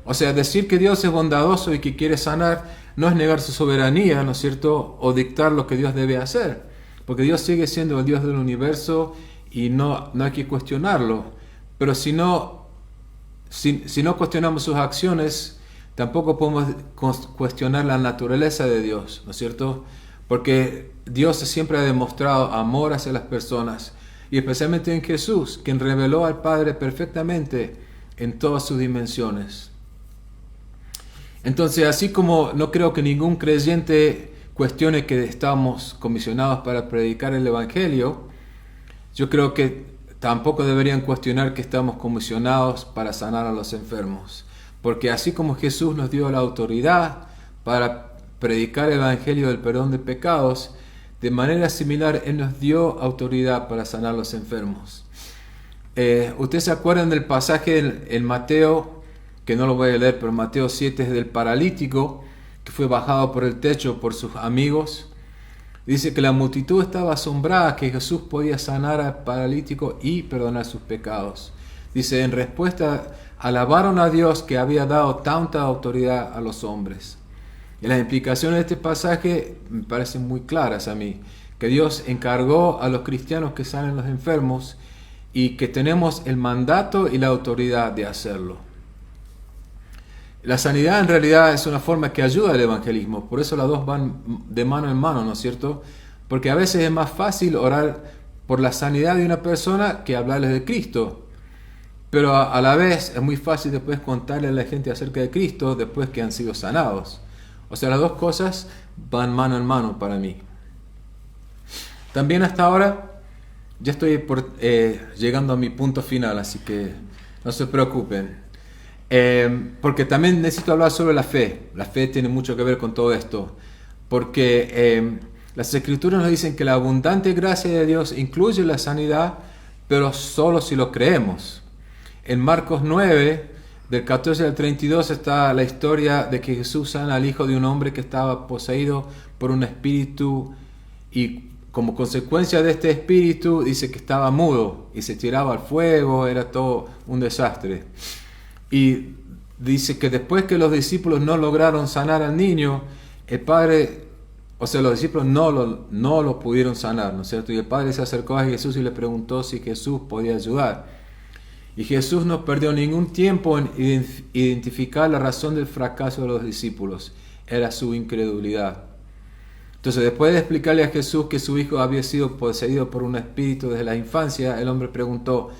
O sea, decir que Dios es bondadoso y que quiere sanar no es negar su soberanía, ¿no es cierto?, o dictar lo que Dios debe hacer, porque Dios sigue siendo el Dios del universo y no hay que cuestionarlo. Pero si no cuestionamos sus acciones, tampoco podemos cuestionar la naturaleza de Dios, ¿no es cierto? Porque Dios siempre ha demostrado amor hacia las personas, y especialmente en Jesús, quien reveló al Padre perfectamente en todas sus dimensiones. Entonces, así como no creo que ningún creyente cuestione que estamos comisionados para predicar el Evangelio, yo creo que tampoco deberían cuestionar que estamos comisionados para sanar a los enfermos. Porque así como Jesús nos dio la autoridad para predicar el Evangelio del perdón de pecados, de manera similar Él nos dio autoridad para sanar a los enfermos. ¿Ustedes se acuerdan del pasaje en Mateo, que no lo voy a leer, pero Mateo 7 es del paralítico que fue bajado por el techo por sus amigos? Dice que la multitud estaba asombrada que Jesús podía sanar al paralítico y perdonar sus pecados. Dice, en respuesta, alabaron a Dios que había dado tanta autoridad a los hombres. Y las implicaciones de este pasaje me parecen muy claras a mí, que Dios encargó a los cristianos que sanen los enfermos y que tenemos el mandato y la autoridad de hacerlo. La sanidad en realidad es una forma que ayuda al evangelismo, por eso las dos van de mano en mano, ¿no es cierto? Porque a veces es más fácil orar por la sanidad de una persona que hablarles de Cristo, pero a la vez es muy fácil después contarle a la gente acerca de Cristo después que han sido sanados. O sea, las dos cosas van mano en mano para mí. También hasta ahora ya estoy llegando a mi punto final, así que no se preocupen. Porque también necesito hablar sobre la fe. La fe tiene mucho que ver con todo esto. Porque las Escrituras nos dicen que la abundante gracia de Dios incluye la sanidad, pero solo si lo creemos. En Marcos 9, del 14 al 32, está la historia de que Jesús sana al hijo de un hombre que estaba poseído por un espíritu, y como consecuencia de este espíritu dice que estaba mudo y se tiraba al fuego, era todo un desastre. Y dice que después que los discípulos no lograron sanar al niño, el padre, o sea, los discípulos no lo pudieron sanar, ¿no es cierto? Y el padre se acercó a Jesús y le preguntó si Jesús podía ayudar. Y Jesús no perdió ningún tiempo en identificar la razón del fracaso de los discípulos. Era su incredulidad. Entonces, después de explicarle a Jesús que su hijo había sido poseído por un espíritu desde la infancia, el hombre preguntó,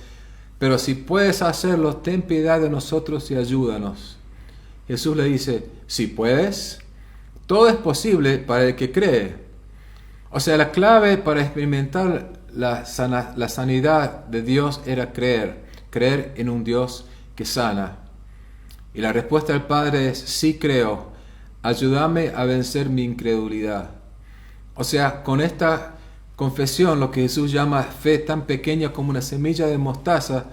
pero si puedes hacerlo, ten piedad de nosotros y ayúdanos. Jesús le dice, si puedes, todo es posible para el que cree. O sea, la clave para experimentar la sanidad de Dios era creer en un Dios que sana. Y la respuesta del Padre es, sí creo, ayúdame a vencer mi incredulidad. O sea, con esta confesión, lo que Jesús llama fe tan pequeña como una semilla de mostaza,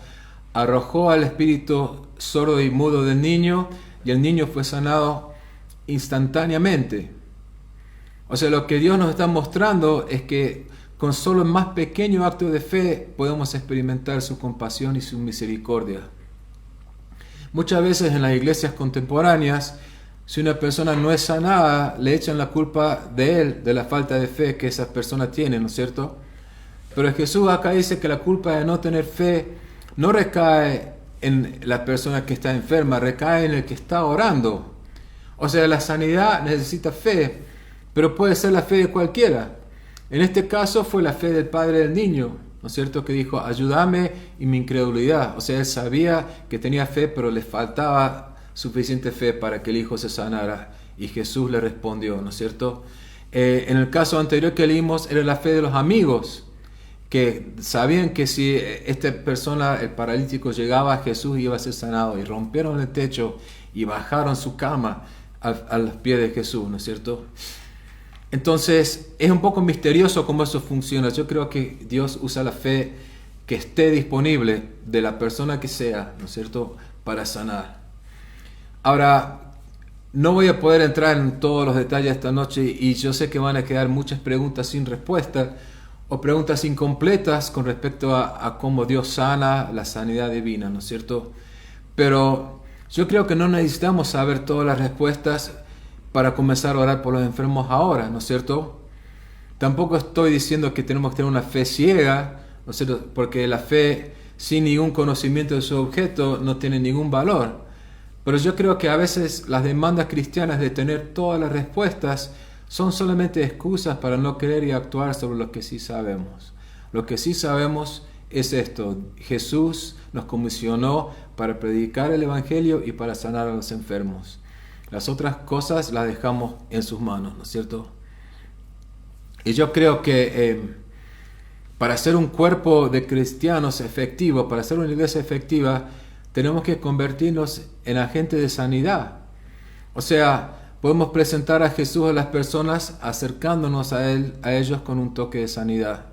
arrojó al espíritu sordo y mudo del niño y el niño fue sanado instantáneamente. O sea, lo que Dios nos está mostrando es que con solo el más pequeño acto de fe podemos experimentar su compasión y su misericordia. Muchas veces en las iglesias contemporáneas, si una persona no es sanada, le echan la culpa de él, de la falta de fe que esa persona tiene, ¿no es cierto? Pero Jesús acá dice que la culpa de no tener fe no recae en la persona que está enferma, recae en el que está orando. O sea, la sanidad necesita fe, pero puede ser la fe de cualquiera. En este caso fue la fe del padre del niño, ¿no es cierto? Que dijo, ayúdame en mi incredulidad. O sea, él sabía que tenía fe, pero le faltaba suficiente fe para que el hijo se sanara. Y Jesús le respondió, ¿no es cierto? En el caso anterior que leímos, era la fe de los amigos, que sabían que si esta persona, el paralítico, llegaba a Jesús, iba a ser sanado. Y rompieron el techo y bajaron su cama a los pies de Jesús, ¿no es cierto? Entonces, es un poco misterioso cómo eso funciona. Yo creo que Dios usa la fe que esté disponible de la persona que sea, ¿no es cierto?, para sanar. Ahora, no voy a poder entrar en todos los detalles esta noche y yo sé que van a quedar muchas preguntas sin respuesta o preguntas incompletas con respecto a cómo Dios sana la sanidad divina, ¿no es cierto? Pero yo creo que no necesitamos saber todas las respuestas para comenzar a orar por los enfermos ahora, ¿no es cierto? Tampoco estoy diciendo que tenemos que tener una fe ciega, ¿no es cierto? Porque la fe sin ningún conocimiento de su objeto no tiene ningún valor. Pero yo creo que a veces las demandas cristianas de tener todas las respuestas son solamente excusas para no creer y actuar sobre lo que sí sabemos. Lo que sí sabemos es esto: Jesús nos comisionó para predicar el Evangelio y para sanar a los enfermos. Las otras cosas las dejamos en sus manos, ¿no es cierto? Y yo creo que para ser un cuerpo de cristianos efectivo, para ser una iglesia efectiva, tenemos que convertirnos en agentes de sanidad. O sea, podemos presentar a Jesús a las personas acercándonos a ellos con un toque de sanidad.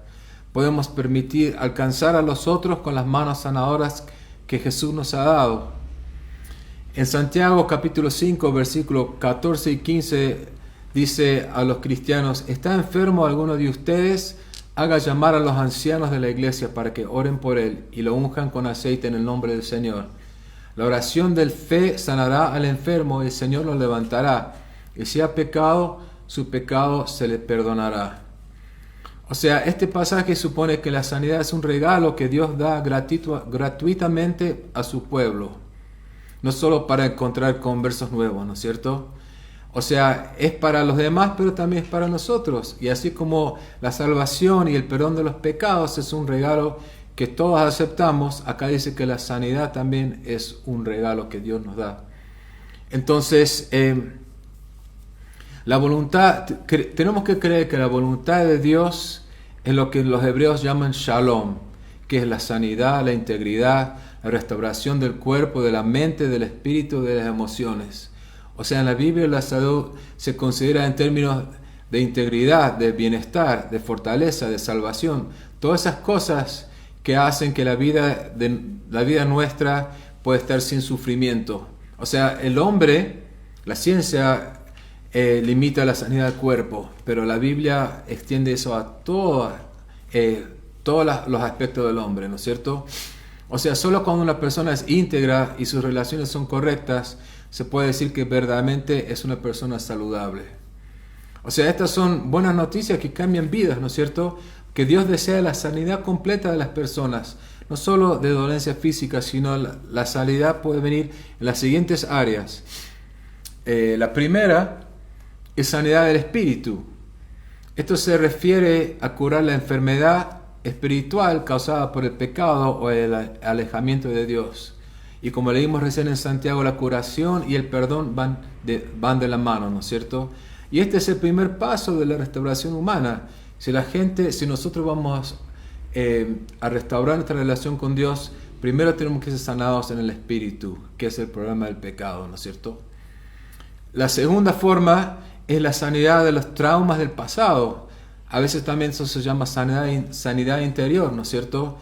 Podemos permitir alcanzar a los otros con las manos sanadoras que Jesús nos ha dado. En Santiago capítulo 5, versículos 14 y 15 dice a los cristianos: ¿está enfermo alguno de ustedes? Haga llamar a los ancianos de la iglesia para que oren por él y lo unjan con aceite en el nombre del Señor. La oración del fe sanará al enfermo y el Señor lo levantará. Y si ha pecado, su pecado se le perdonará. O sea, este pasaje supone que la sanidad es un regalo que Dios da gratuitamente a su pueblo. No solo para encontrar conversos nuevos, ¿no es cierto? O sea, es para los demás, pero también es para nosotros. Y así como la salvación y el perdón de los pecados es un regalo que todos aceptamos, acá dice que la sanidad también es un regalo que Dios nos da. Entonces, la voluntad, tenemos que creer que la voluntad de Dios es lo que los hebreos llaman shalom, que es la sanidad, la integridad, la restauración del cuerpo, de la mente, del espíritu, de las emociones. O sea, en la Biblia la salud se considera en términos de integridad, de bienestar, de fortaleza, de salvación. Todas esas cosas que hacen que la vida nuestra pueda estar sin sufrimiento. O sea, el hombre, la ciencia limita la sanidad del cuerpo, pero la Biblia extiende eso a todos los aspectos del hombre, ¿no es cierto? O sea, solo cuando una persona es íntegra y sus relaciones son correctas, se puede decir que verdaderamente es una persona saludable. O sea, estas son buenas noticias que cambian vidas, ¿no es cierto? Que Dios desea la sanidad completa de las personas, no solo de dolencia física, sino la sanidad puede venir en las siguientes áreas. La primera es sanidad del espíritu. Esto se refiere a curar la enfermedad espiritual causada por el pecado o el alejamiento de Dios. Y como leímos recién en Santiago, la curación y el perdón van de la mano, ¿no es cierto? Y este es el primer paso de la restauración humana. Si nosotros vamos a restaurar nuestra relación con Dios, primero tenemos que ser sanados en el espíritu, que es el problema del pecado, ¿no es cierto? La segunda forma es la sanidad de los traumas del pasado. A veces también eso se llama sanidad interior, ¿no es cierto?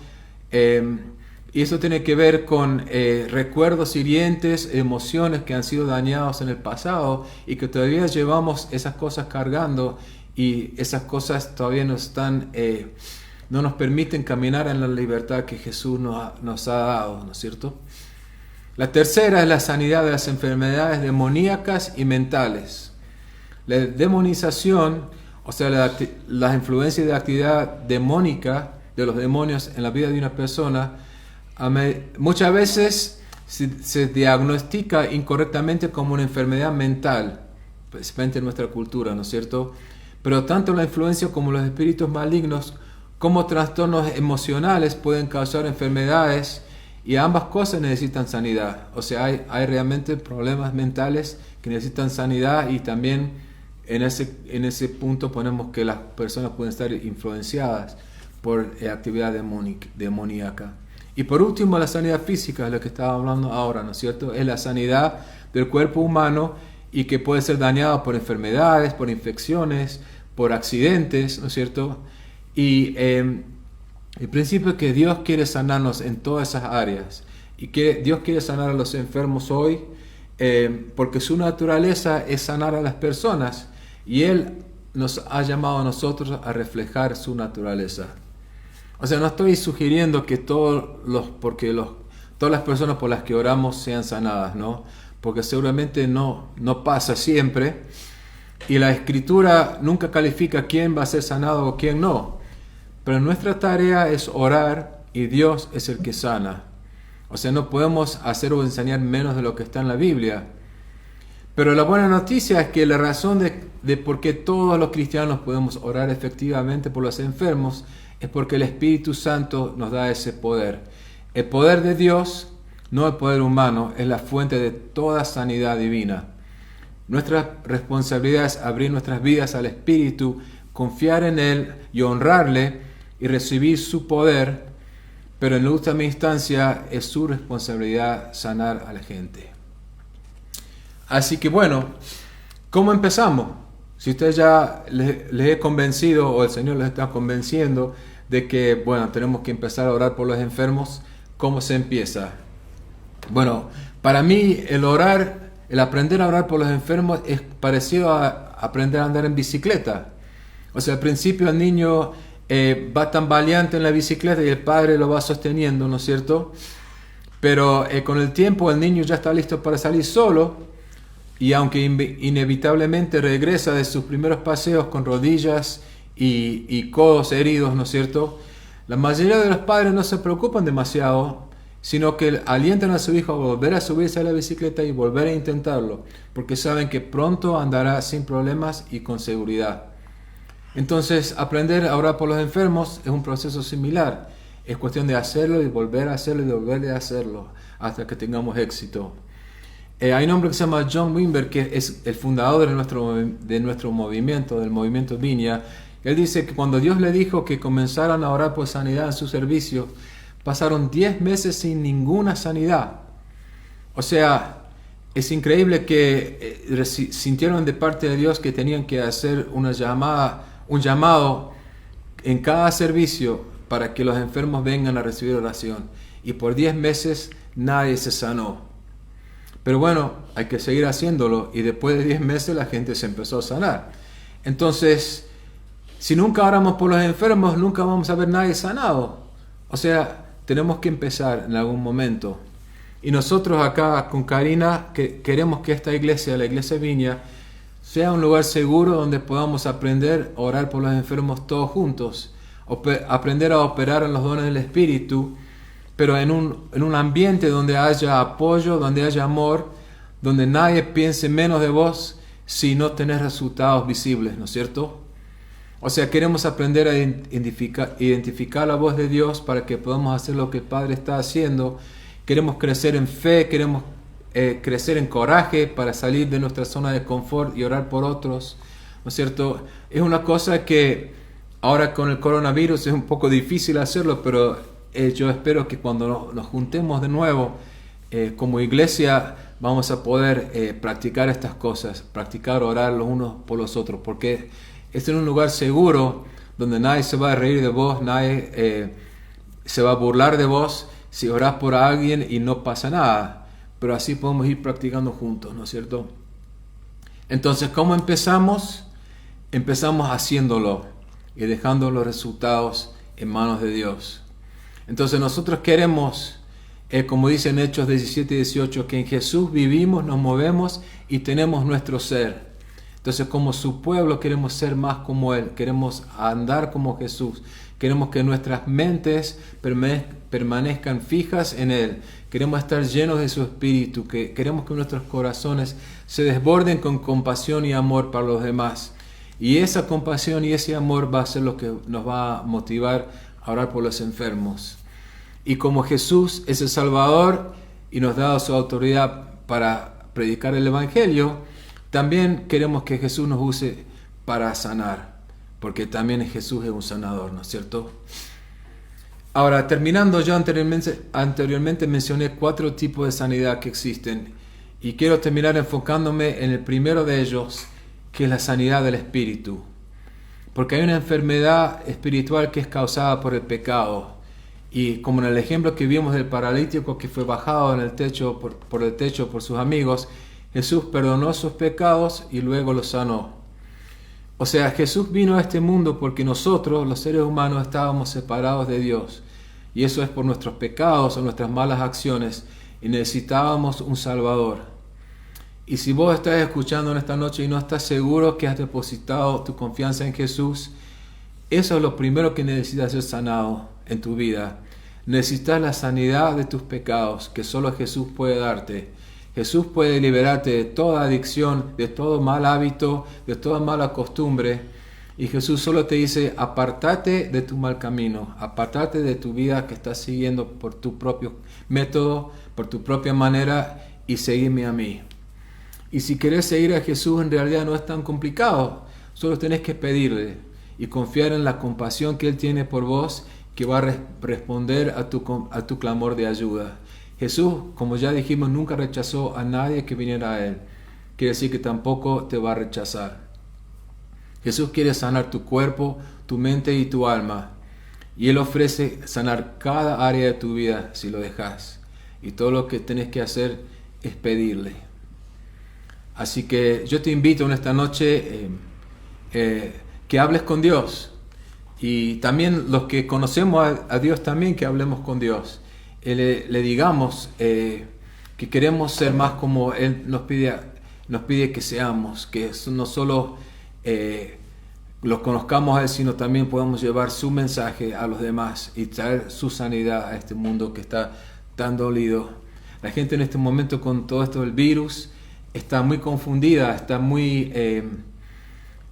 Y eso tiene que ver con recuerdos hirientes, emociones que han sido dañados en el pasado y que todavía llevamos esas cosas cargando, y esas cosas todavía no nos permiten caminar en la libertad que Jesús nos ha dado, ¿no es cierto? La tercera es la sanidad de las enfermedades demoníacas y mentales. La demonización, o sea, las influencias de actividad demónica de los demonios en la vida de una persona, muchas veces se diagnostica incorrectamente como una enfermedad mental, especialmente en nuestra cultura, ¿no es cierto? Pero tanto la influencia como los espíritus malignos como trastornos emocionales pueden causar enfermedades, y ambas cosas necesitan sanidad. O sea, hay realmente problemas mentales que necesitan sanidad, y también en ese punto ponemos que las personas pueden estar influenciadas por actividad demoníaca. Y por último, la sanidad física, de la que estaba hablando ahora, ¿no es cierto? Es la sanidad del cuerpo humano, y que puede ser dañado por enfermedades, por infecciones, por accidentes, ¿no es cierto? Y el principio es que Dios quiere sanarnos en todas esas áreas, y que Dios quiere sanar a los enfermos hoy, porque su naturaleza es sanar a las personas, y Él nos ha llamado a nosotros a reflejar su naturaleza. O sea, no estoy sugiriendo que todas las personas por las que oramos sean sanadas, ¿no? Porque seguramente no pasa siempre, y la Escritura nunca califica quién va a ser sanado o quién no. Pero nuestra tarea es orar, y Dios es el que sana. O sea, no podemos hacer o enseñar menos de lo que está en la Biblia. Pero la buena noticia es que la razón de por qué todos los cristianos podemos orar efectivamente por los enfermos es porque el Espíritu Santo nos da ese poder. El poder de Dios, no el poder humano, es la fuente de toda sanidad divina. Nuestra responsabilidad es abrir nuestras vidas al Espíritu, confiar en Él y honrarle y recibir su poder, pero en última instancia es su responsabilidad sanar a la gente. Así que bueno, ¿cómo empezamos? Si ustedes ya les he convencido, o el Señor les está convenciendo de que, bueno, tenemos que empezar a orar por los enfermos, ¿cómo se empieza? Bueno, para mí el aprender a orar por los enfermos es parecido a aprender a andar en bicicleta. O sea, al principio el niño va tambaleante en la bicicleta y el padre lo va sosteniendo, ¿no es cierto? Pero con el tiempo el niño ya está listo para salir solo, y aunque inevitablemente regresa de sus primeros paseos con rodillas y codos heridos, ¿no es cierto? La mayoría de los padres no se preocupan demasiado, sino que alientan a su hijo a volver a subirse a la bicicleta y volver a intentarlo, porque saben que pronto andará sin problemas y con seguridad. Entonces, aprender a orar por los enfermos es un proceso similar. Es cuestión de hacerlo y volver a hacerlo y volver a hacerlo hasta que tengamos éxito. Hay un hombre que se llama John Wimber, que es el fundador de nuestro movimiento, del movimiento Viña. Él dice que cuando Dios le dijo que comenzaran a orar por sanidad en su servicio, pasaron 10 meses sin ninguna sanidad. O sea, es increíble que sintieron de parte de Dios que tenían que hacer un llamado en cada servicio para que los enfermos vengan a recibir oración. Y por 10 meses nadie se sanó. Pero bueno, hay que seguir haciéndolo, y después de 10 meses la gente se empezó a sanar. Entonces, si nunca oramos por los enfermos, nunca vamos a ver nadie sanado. O sea, tenemos que empezar en algún momento. Y nosotros acá con Karina queremos que esta iglesia, la iglesia Viña, sea un lugar seguro donde podamos aprender a orar por los enfermos todos juntos, aprender a operar en los dones del Espíritu, pero en un ambiente donde haya apoyo, donde haya amor, donde nadie piense menos de vos si no tenés resultados visibles, ¿no es cierto? O sea, queremos aprender a identificar la voz de Dios para que podamos hacer lo que el Padre está haciendo. Queremos crecer en fe, queremos crecer en coraje para salir de nuestra zona de confort y orar por otros, ¿no es cierto? Es una cosa que ahora con el coronavirus es un poco difícil hacerlo, pero yo espero que cuando nos juntemos de nuevo como iglesia vamos a poder practicar estas cosas, practicar orar los unos por los otros, porque este es un lugar seguro donde nadie se va a reír de vos, nadie se va a burlar de vos si orás por alguien y no pasa nada, pero así podemos ir practicando juntos, ¿no es cierto? Entonces, ¿cómo empezamos? Empezamos haciéndolo y dejando los resultados en manos de Dios. Entonces nosotros queremos, como dice en Hechos 17 y 18, que en Jesús vivimos, nos movemos y tenemos nuestro ser. Entonces, como su pueblo queremos ser más como Él, queremos andar como Jesús, queremos que nuestras mentes permanezcan fijas en Él, queremos estar llenos de su Espíritu, queremos que nuestros corazones se desborden con compasión y amor para los demás. Y esa compasión y ese amor va a ser lo que nos va a motivar a orar por los enfermos. Y como Jesús es el Salvador y nos da su autoridad para predicar el Evangelio, también queremos que Jesús nos use para sanar, porque también Jesús es un sanador, ¿no es cierto? Ahora, terminando, yo anteriormente mencioné 4 tipos de sanidad que existen, y quiero terminar enfocándome en el primero de ellos, que es la sanidad del espíritu. Porque hay una enfermedad espiritual que es causada por el pecado. Y como en el ejemplo que vimos del paralítico que fue bajado en el techo por el techo por sus amigos, Jesús perdonó sus pecados y luego los sanó. O sea, Jesús vino a este mundo porque nosotros, los seres humanos, estábamos separados de Dios. Y eso es por nuestros pecados o nuestras malas acciones. Y necesitábamos un Salvador. Y si vos estás escuchando en esta noche y no estás seguro que has depositado tu confianza en Jesús, eso es lo primero que necesitas ser sanado en tu vida. Necesitas la sanidad de tus pecados que solo Jesús puede darte. Jesús puede liberarte de toda adicción, de todo mal hábito, de toda mala costumbre. Y Jesús solo te dice, apartate de tu mal camino, apartate de tu vida que estás siguiendo por tu propio método, por tu propia manera y seguime a mí. Y si querés seguir a Jesús, en realidad no es tan complicado. Solo tenés que pedirle y confiar en la compasión que Él tiene por vos, que va a responder a tu clamor de ayuda. Jesús, como ya dijimos, nunca rechazó a nadie que viniera a Él. Quiere decir que tampoco te va a rechazar. Jesús quiere sanar tu cuerpo, tu mente y tu alma. Y Él ofrece sanar cada área de tu vida si lo dejas. Y todo lo que tenés que hacer es pedirle. Así que yo te invito en esta noche que hables con Dios. Y también los que conocemos a Dios también que hablemos con Dios. Le digamos que queremos ser más como Él nos pide que seamos. Que no solo los conozcamos a Él, sino también podamos llevar su mensaje a los demás y traer su sanidad a este mundo que está tan dolido. La gente en este momento con todo esto del virus está muy confundida, está muy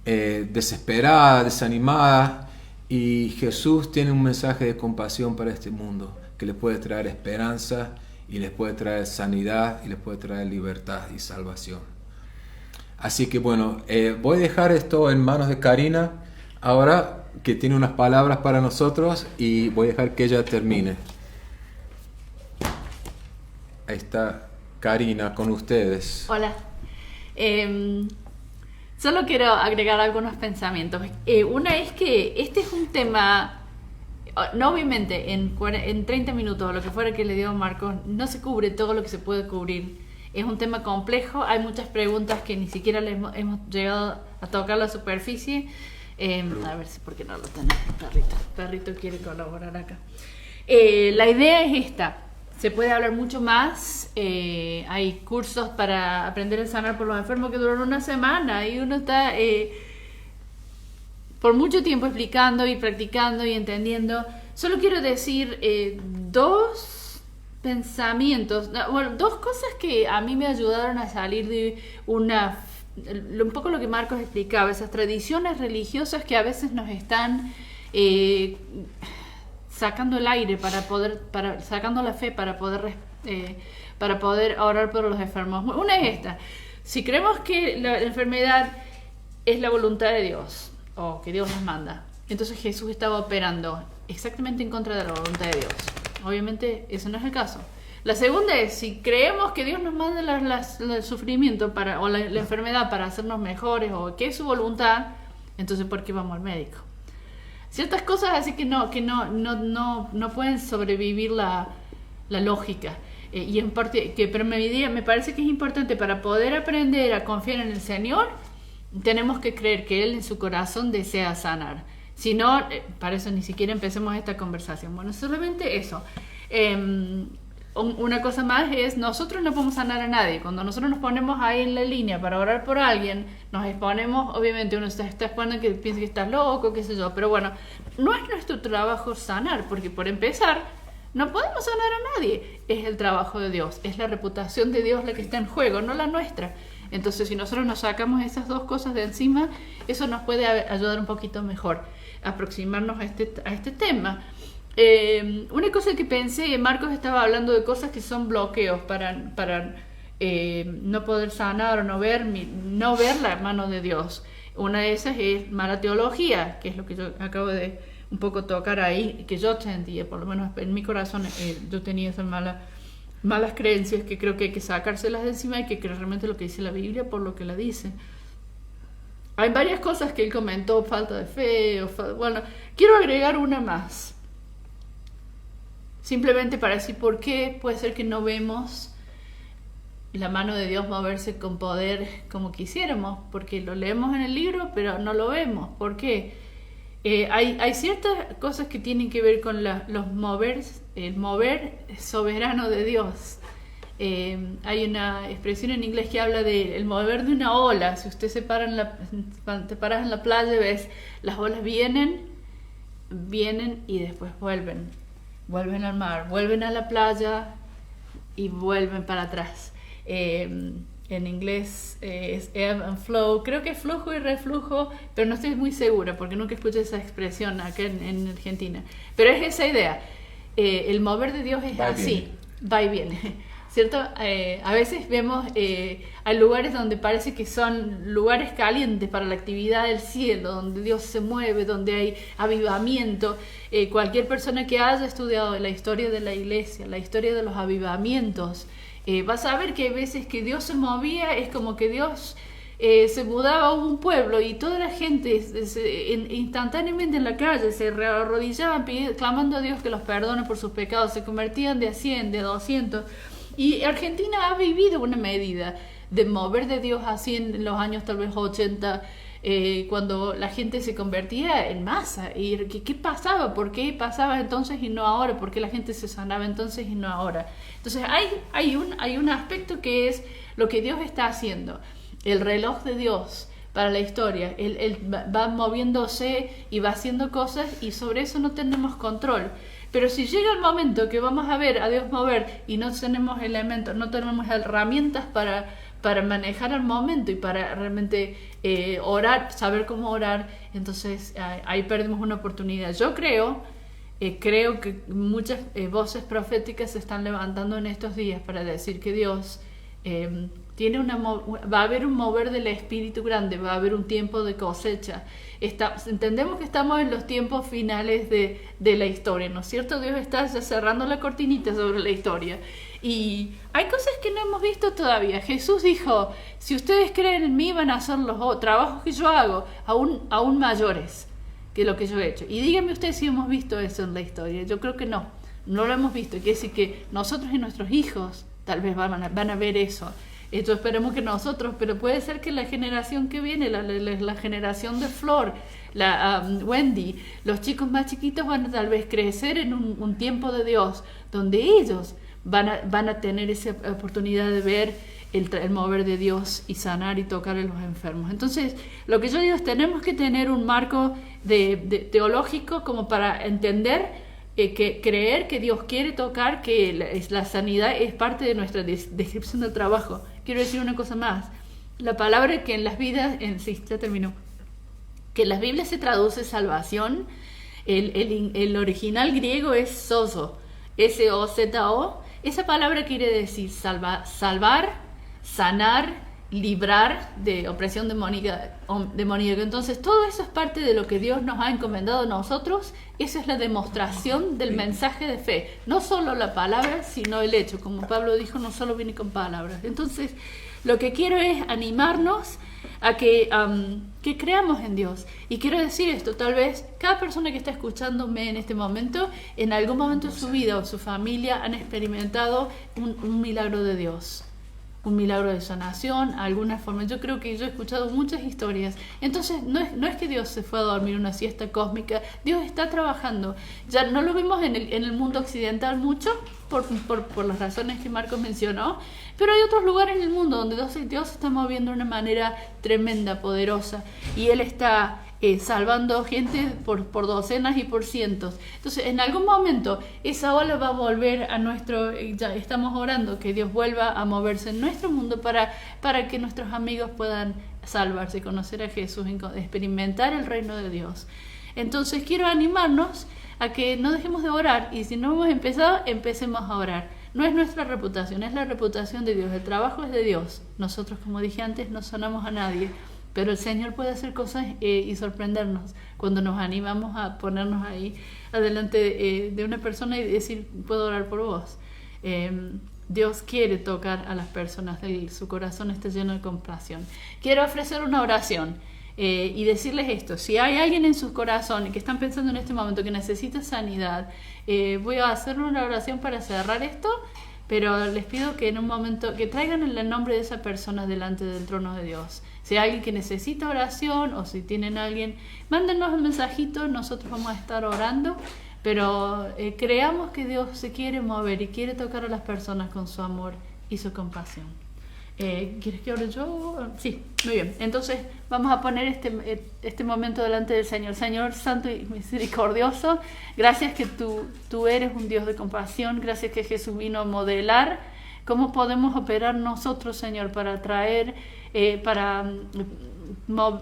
desesperada, desanimada, y Jesús tiene un mensaje de compasión para este mundo que les puede traer esperanza y les puede traer sanidad y les puede traer libertad y salvación. Así que bueno, voy a dejar esto en manos de Karina ahora, que tiene unas palabras para nosotros, y voy a dejar que ella termine. Ahí está Karina con ustedes. Hola. Solo quiero agregar algunos pensamientos. Una es que este es un tema, no obviamente en 30 minutos o lo que fuera que le dio Marcos, no se cubre todo lo que se puede cubrir. Es un tema complejo, hay muchas preguntas que ni siquiera hemos llegado a tocar la superficie. A ver si por qué no lo tenemos, perrito quiere colaborar acá. La idea es esta. Se puede hablar mucho más. Hay cursos para aprender a sanar por los enfermos que duran una semana y uno está por mucho tiempo explicando y practicando y entendiendo. Solo quiero decir dos pensamientos, dos cosas que a mí me ayudaron a salir de un poco lo que Marcos explicaba, esas tradiciones religiosas que a veces nos están sacando el aire sacando la fe para poder orar por los enfermos. Una es esta: si creemos que la enfermedad es la voluntad de Dios o que Dios nos manda, entonces Jesús estaba operando exactamente en contra de la voluntad de Dios. Obviamente eso no es el caso. La segunda es, si creemos que Dios nos manda el sufrimiento o la enfermedad para hacernos mejores o que es su voluntad, entonces ¿por qué vamos al médico? Ciertas cosas así que no pueden sobrevivir la lógica. Y en parte, pero me parece que es importante para poder aprender a confiar en el Señor, tenemos que creer que Él en su corazón desea sanar. Si no, para eso ni siquiera empecemos esta conversación. Bueno, solamente eso. Una cosa más es, nosotros no podemos sanar a nadie. Cuando nosotros nos ponemos ahí en la línea para orar por alguien, nos exponemos, obviamente uno está exponiendo que piensa que estás loco, qué sé yo, pero bueno, no es nuestro trabajo sanar, porque por empezar, no podemos sanar a nadie. Es el trabajo de Dios, es la reputación de Dios la que está en juego, no la nuestra. Entonces, si nosotros nos sacamos esas dos cosas de encima, eso nos puede ayudar un poquito mejor a aproximarnos a este tema. Una cosa que pensé, Marcos estaba hablando de cosas que son bloqueos para no poder sanar o no ver la mano de Dios. Una de esas es mala teología, que es lo que yo acabo de un poco tocar ahí, que yo sentía, por lo menos en mi corazón, yo tenía esas malas creencias que creo que hay que sacárselas de encima y que creo realmente lo que dice la Biblia por lo que la dice. Hay varias cosas que él comentó, falta de fe, bueno, quiero agregar una más. Simplemente para decir por qué puede ser que no vemos la mano de Dios moverse con poder como quisiéramos, porque lo leemos en el libro, pero no lo vemos. ¿Por qué? Hay ciertas cosas que tienen que ver con el mover soberano de Dios. Hay una expresión en inglés que habla del mover de una ola. Si usted cuando te paras en la playa, ves las olas vienen y después vuelven al mar, vuelven a la playa y vuelven para atrás. En inglés es ebb and flow, creo que es flujo y reflujo, pero no estoy muy segura porque nunca escuché esa expresión acá en Argentina, pero es esa idea. El mover de Dios es así, va y viene, ¿cierto? A veces vemos hay lugares donde parece que son lugares calientes para la actividad del cielo, donde Dios se mueve, donde hay avivamiento. Cualquier persona que haya estudiado la historia de la iglesia, la historia de los avivamientos, vas a ver que hay veces que Dios se movía, es como que Dios se mudaba a un pueblo y toda la gente instantáneamente en la calle se arrodillaban clamando a Dios que los perdone por sus pecados, se convertían de 100, de 200. Y Argentina ha vivido una medida de mover de Dios así en los años tal vez 80, cuando la gente se convertía en masa. ¿Y qué pasaba? ¿Por qué pasaba entonces y no ahora? ¿Por qué la gente se sanaba entonces y no ahora? Entonces hay un aspecto que es lo que Dios está haciendo, el reloj de Dios para la historia. Él va moviéndose y va haciendo cosas y sobre eso no tenemos control. Pero si llega el momento que vamos a ver a Dios mover y no tenemos elementos, no tenemos herramientas para manejar el momento y para realmente orar, saber cómo orar, entonces ahí perdemos una oportunidad. Yo creo que muchas voces proféticas se están levantando en estos días para decir que Dios va a haber un mover del Espíritu grande, va a haber un tiempo de cosecha. Entendemos que estamos en los tiempos finales de la historia, ¿no es cierto? Dios está ya cerrando la cortinita sobre la historia. Y hay cosas que no hemos visto todavía. Jesús dijo, si ustedes creen en mí, van a hacer los trabajos que yo hago, aún mayores que lo que yo he hecho. Y díganme ustedes si hemos visto eso en la historia. Yo creo que no lo hemos visto. Quiere decir que nosotros y nuestros hijos tal vez van a ver eso. Esto esperemos que nosotros, pero puede ser que la generación que viene, la generación de Flor, Wendy, los chicos más chiquitos van a tal vez crecer en un tiempo de Dios, donde ellos van a tener esa oportunidad de ver el mover de Dios y sanar y tocar a los enfermos. Entonces, lo que yo digo es tenemos que tener un marco teológico como para entender que creer que Dios quiere tocar, que la sanidad es parte de nuestra descripción del trabajo. Quiero decir una cosa más. La palabra que en las vidas, sí, ya terminó, que en las Biblias se traduce salvación, el original griego es sozo, S-O-Z-O. Esa palabra quiere decir salvar, sanar, librar de opresión demoníaca. Entonces todo eso es parte de lo que Dios nos ha encomendado a nosotros. Esa es la demostración del mensaje de fe, no solo la palabra sino el hecho, como Pablo dijo, no solo viene con palabras. Entonces lo que quiero es animarnos a que creamos en Dios. Y quiero decir esto, tal vez cada persona que está escuchándome en este momento, en algún momento de su vida o su familia han experimentado un milagro de Dios, un milagro de sanación, alguna forma. Yo creo que yo he escuchado muchas historias. Entonces no es que Dios se fue a dormir una siesta cósmica. Está trabajando. Ya no lo vemos en el mundo occidental mucho por las razones que Marcos mencionó, pero hay otros lugares en el mundo donde Dios se está moviendo de una manera tremenda, poderosa, y Él está salvando gente por docenas y por cientos. Entonces en algún momento esa ola va a volver a ya estamos orando que Dios vuelva a moverse en nuestro mundo para que nuestros amigos puedan salvarse, conocer a Jesús, experimentar el reino de Dios. Entonces quiero animarnos a que no dejemos de orar, y si no hemos empezado, empecemos a orar. No es nuestra reputación, es la reputación de Dios. El trabajo es de Dios. Nosotros, como dije antes, no sanamos a nadie, pero el Señor puede hacer cosas y sorprendernos cuando nos animamos a ponernos ahí adelante de una persona y decir, puedo orar por vos. Dios quiere tocar a las personas, su corazón está lleno de compasión. Quiero ofrecer una oración y decirles esto: si hay alguien en su corazón que están pensando en este momento que necesita sanidad, voy a hacer una oración para cerrar esto, pero les pido que en un momento que traigan el nombre de esa persona delante del trono de Dios. Si hay alguien que necesita oración, o si tienen a alguien, mándenos un mensajito, nosotros vamos a estar orando, pero creamos que Dios se quiere mover y quiere tocar a las personas con su amor y su compasión. ¿Quieres que ore yo? Sí, muy bien. Entonces vamos a poner este momento delante del Señor. Señor santo y misericordioso, gracias que tú eres un Dios de compasión. Gracias que Jesús vino a modelar cómo podemos operar nosotros, Señor, para traer,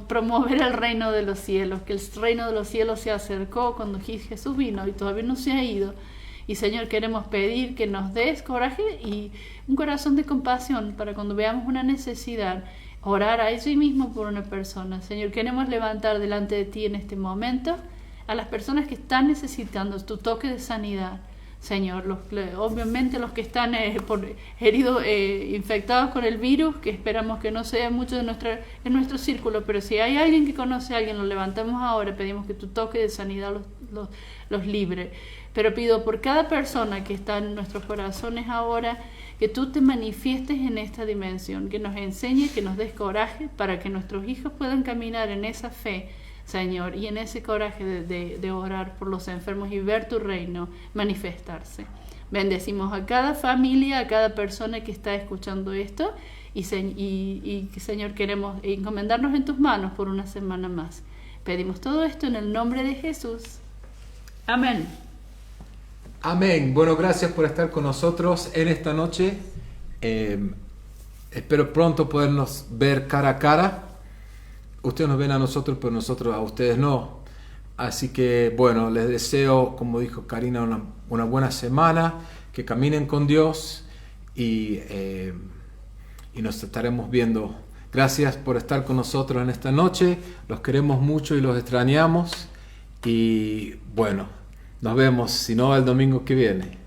promover el reino de los cielos. Que el reino de los cielos se acercó cuando Jesús vino y todavía no se ha ido. Y Señor, queremos pedir que nos des coraje y un corazón de compasión para cuando veamos una necesidad, orar allí mismo por una persona. Señor, queremos levantar delante de ti en este momento a las personas que están necesitando tu toque de sanidad. Señor, obviamente los que están heridos, infectados con el virus, que esperamos que no sea mucho en nuestro círculo, pero si hay alguien que conoce a alguien, lo levantamos ahora, pedimos que tu toque de sanidad los libre. Pero pido por cada persona que está en nuestros corazones ahora, que tú te manifiestes en esta dimensión, que nos enseñes, que nos des coraje para que nuestros hijos puedan caminar en esa fe, Señor, y en ese coraje de orar por los enfermos y ver tu reino manifestarse. Bendecimos a cada familia, a cada persona que está escuchando esto, y Señor, queremos encomendarnos en tus manos por una semana más. Pedimos todo esto en el nombre de Jesús. Amén. Amén. Bueno, gracias por estar con nosotros en esta noche. Espero pronto podernos ver cara a cara. Ustedes nos ven a nosotros, pero nosotros a ustedes no. Así que, bueno, les deseo, como dijo Karina, una buena semana, que caminen con Dios y nos estaremos viendo. Gracias por estar con nosotros en esta noche. Los queremos mucho y los extrañamos. Y bueno, nos vemos, si no, el domingo que viene.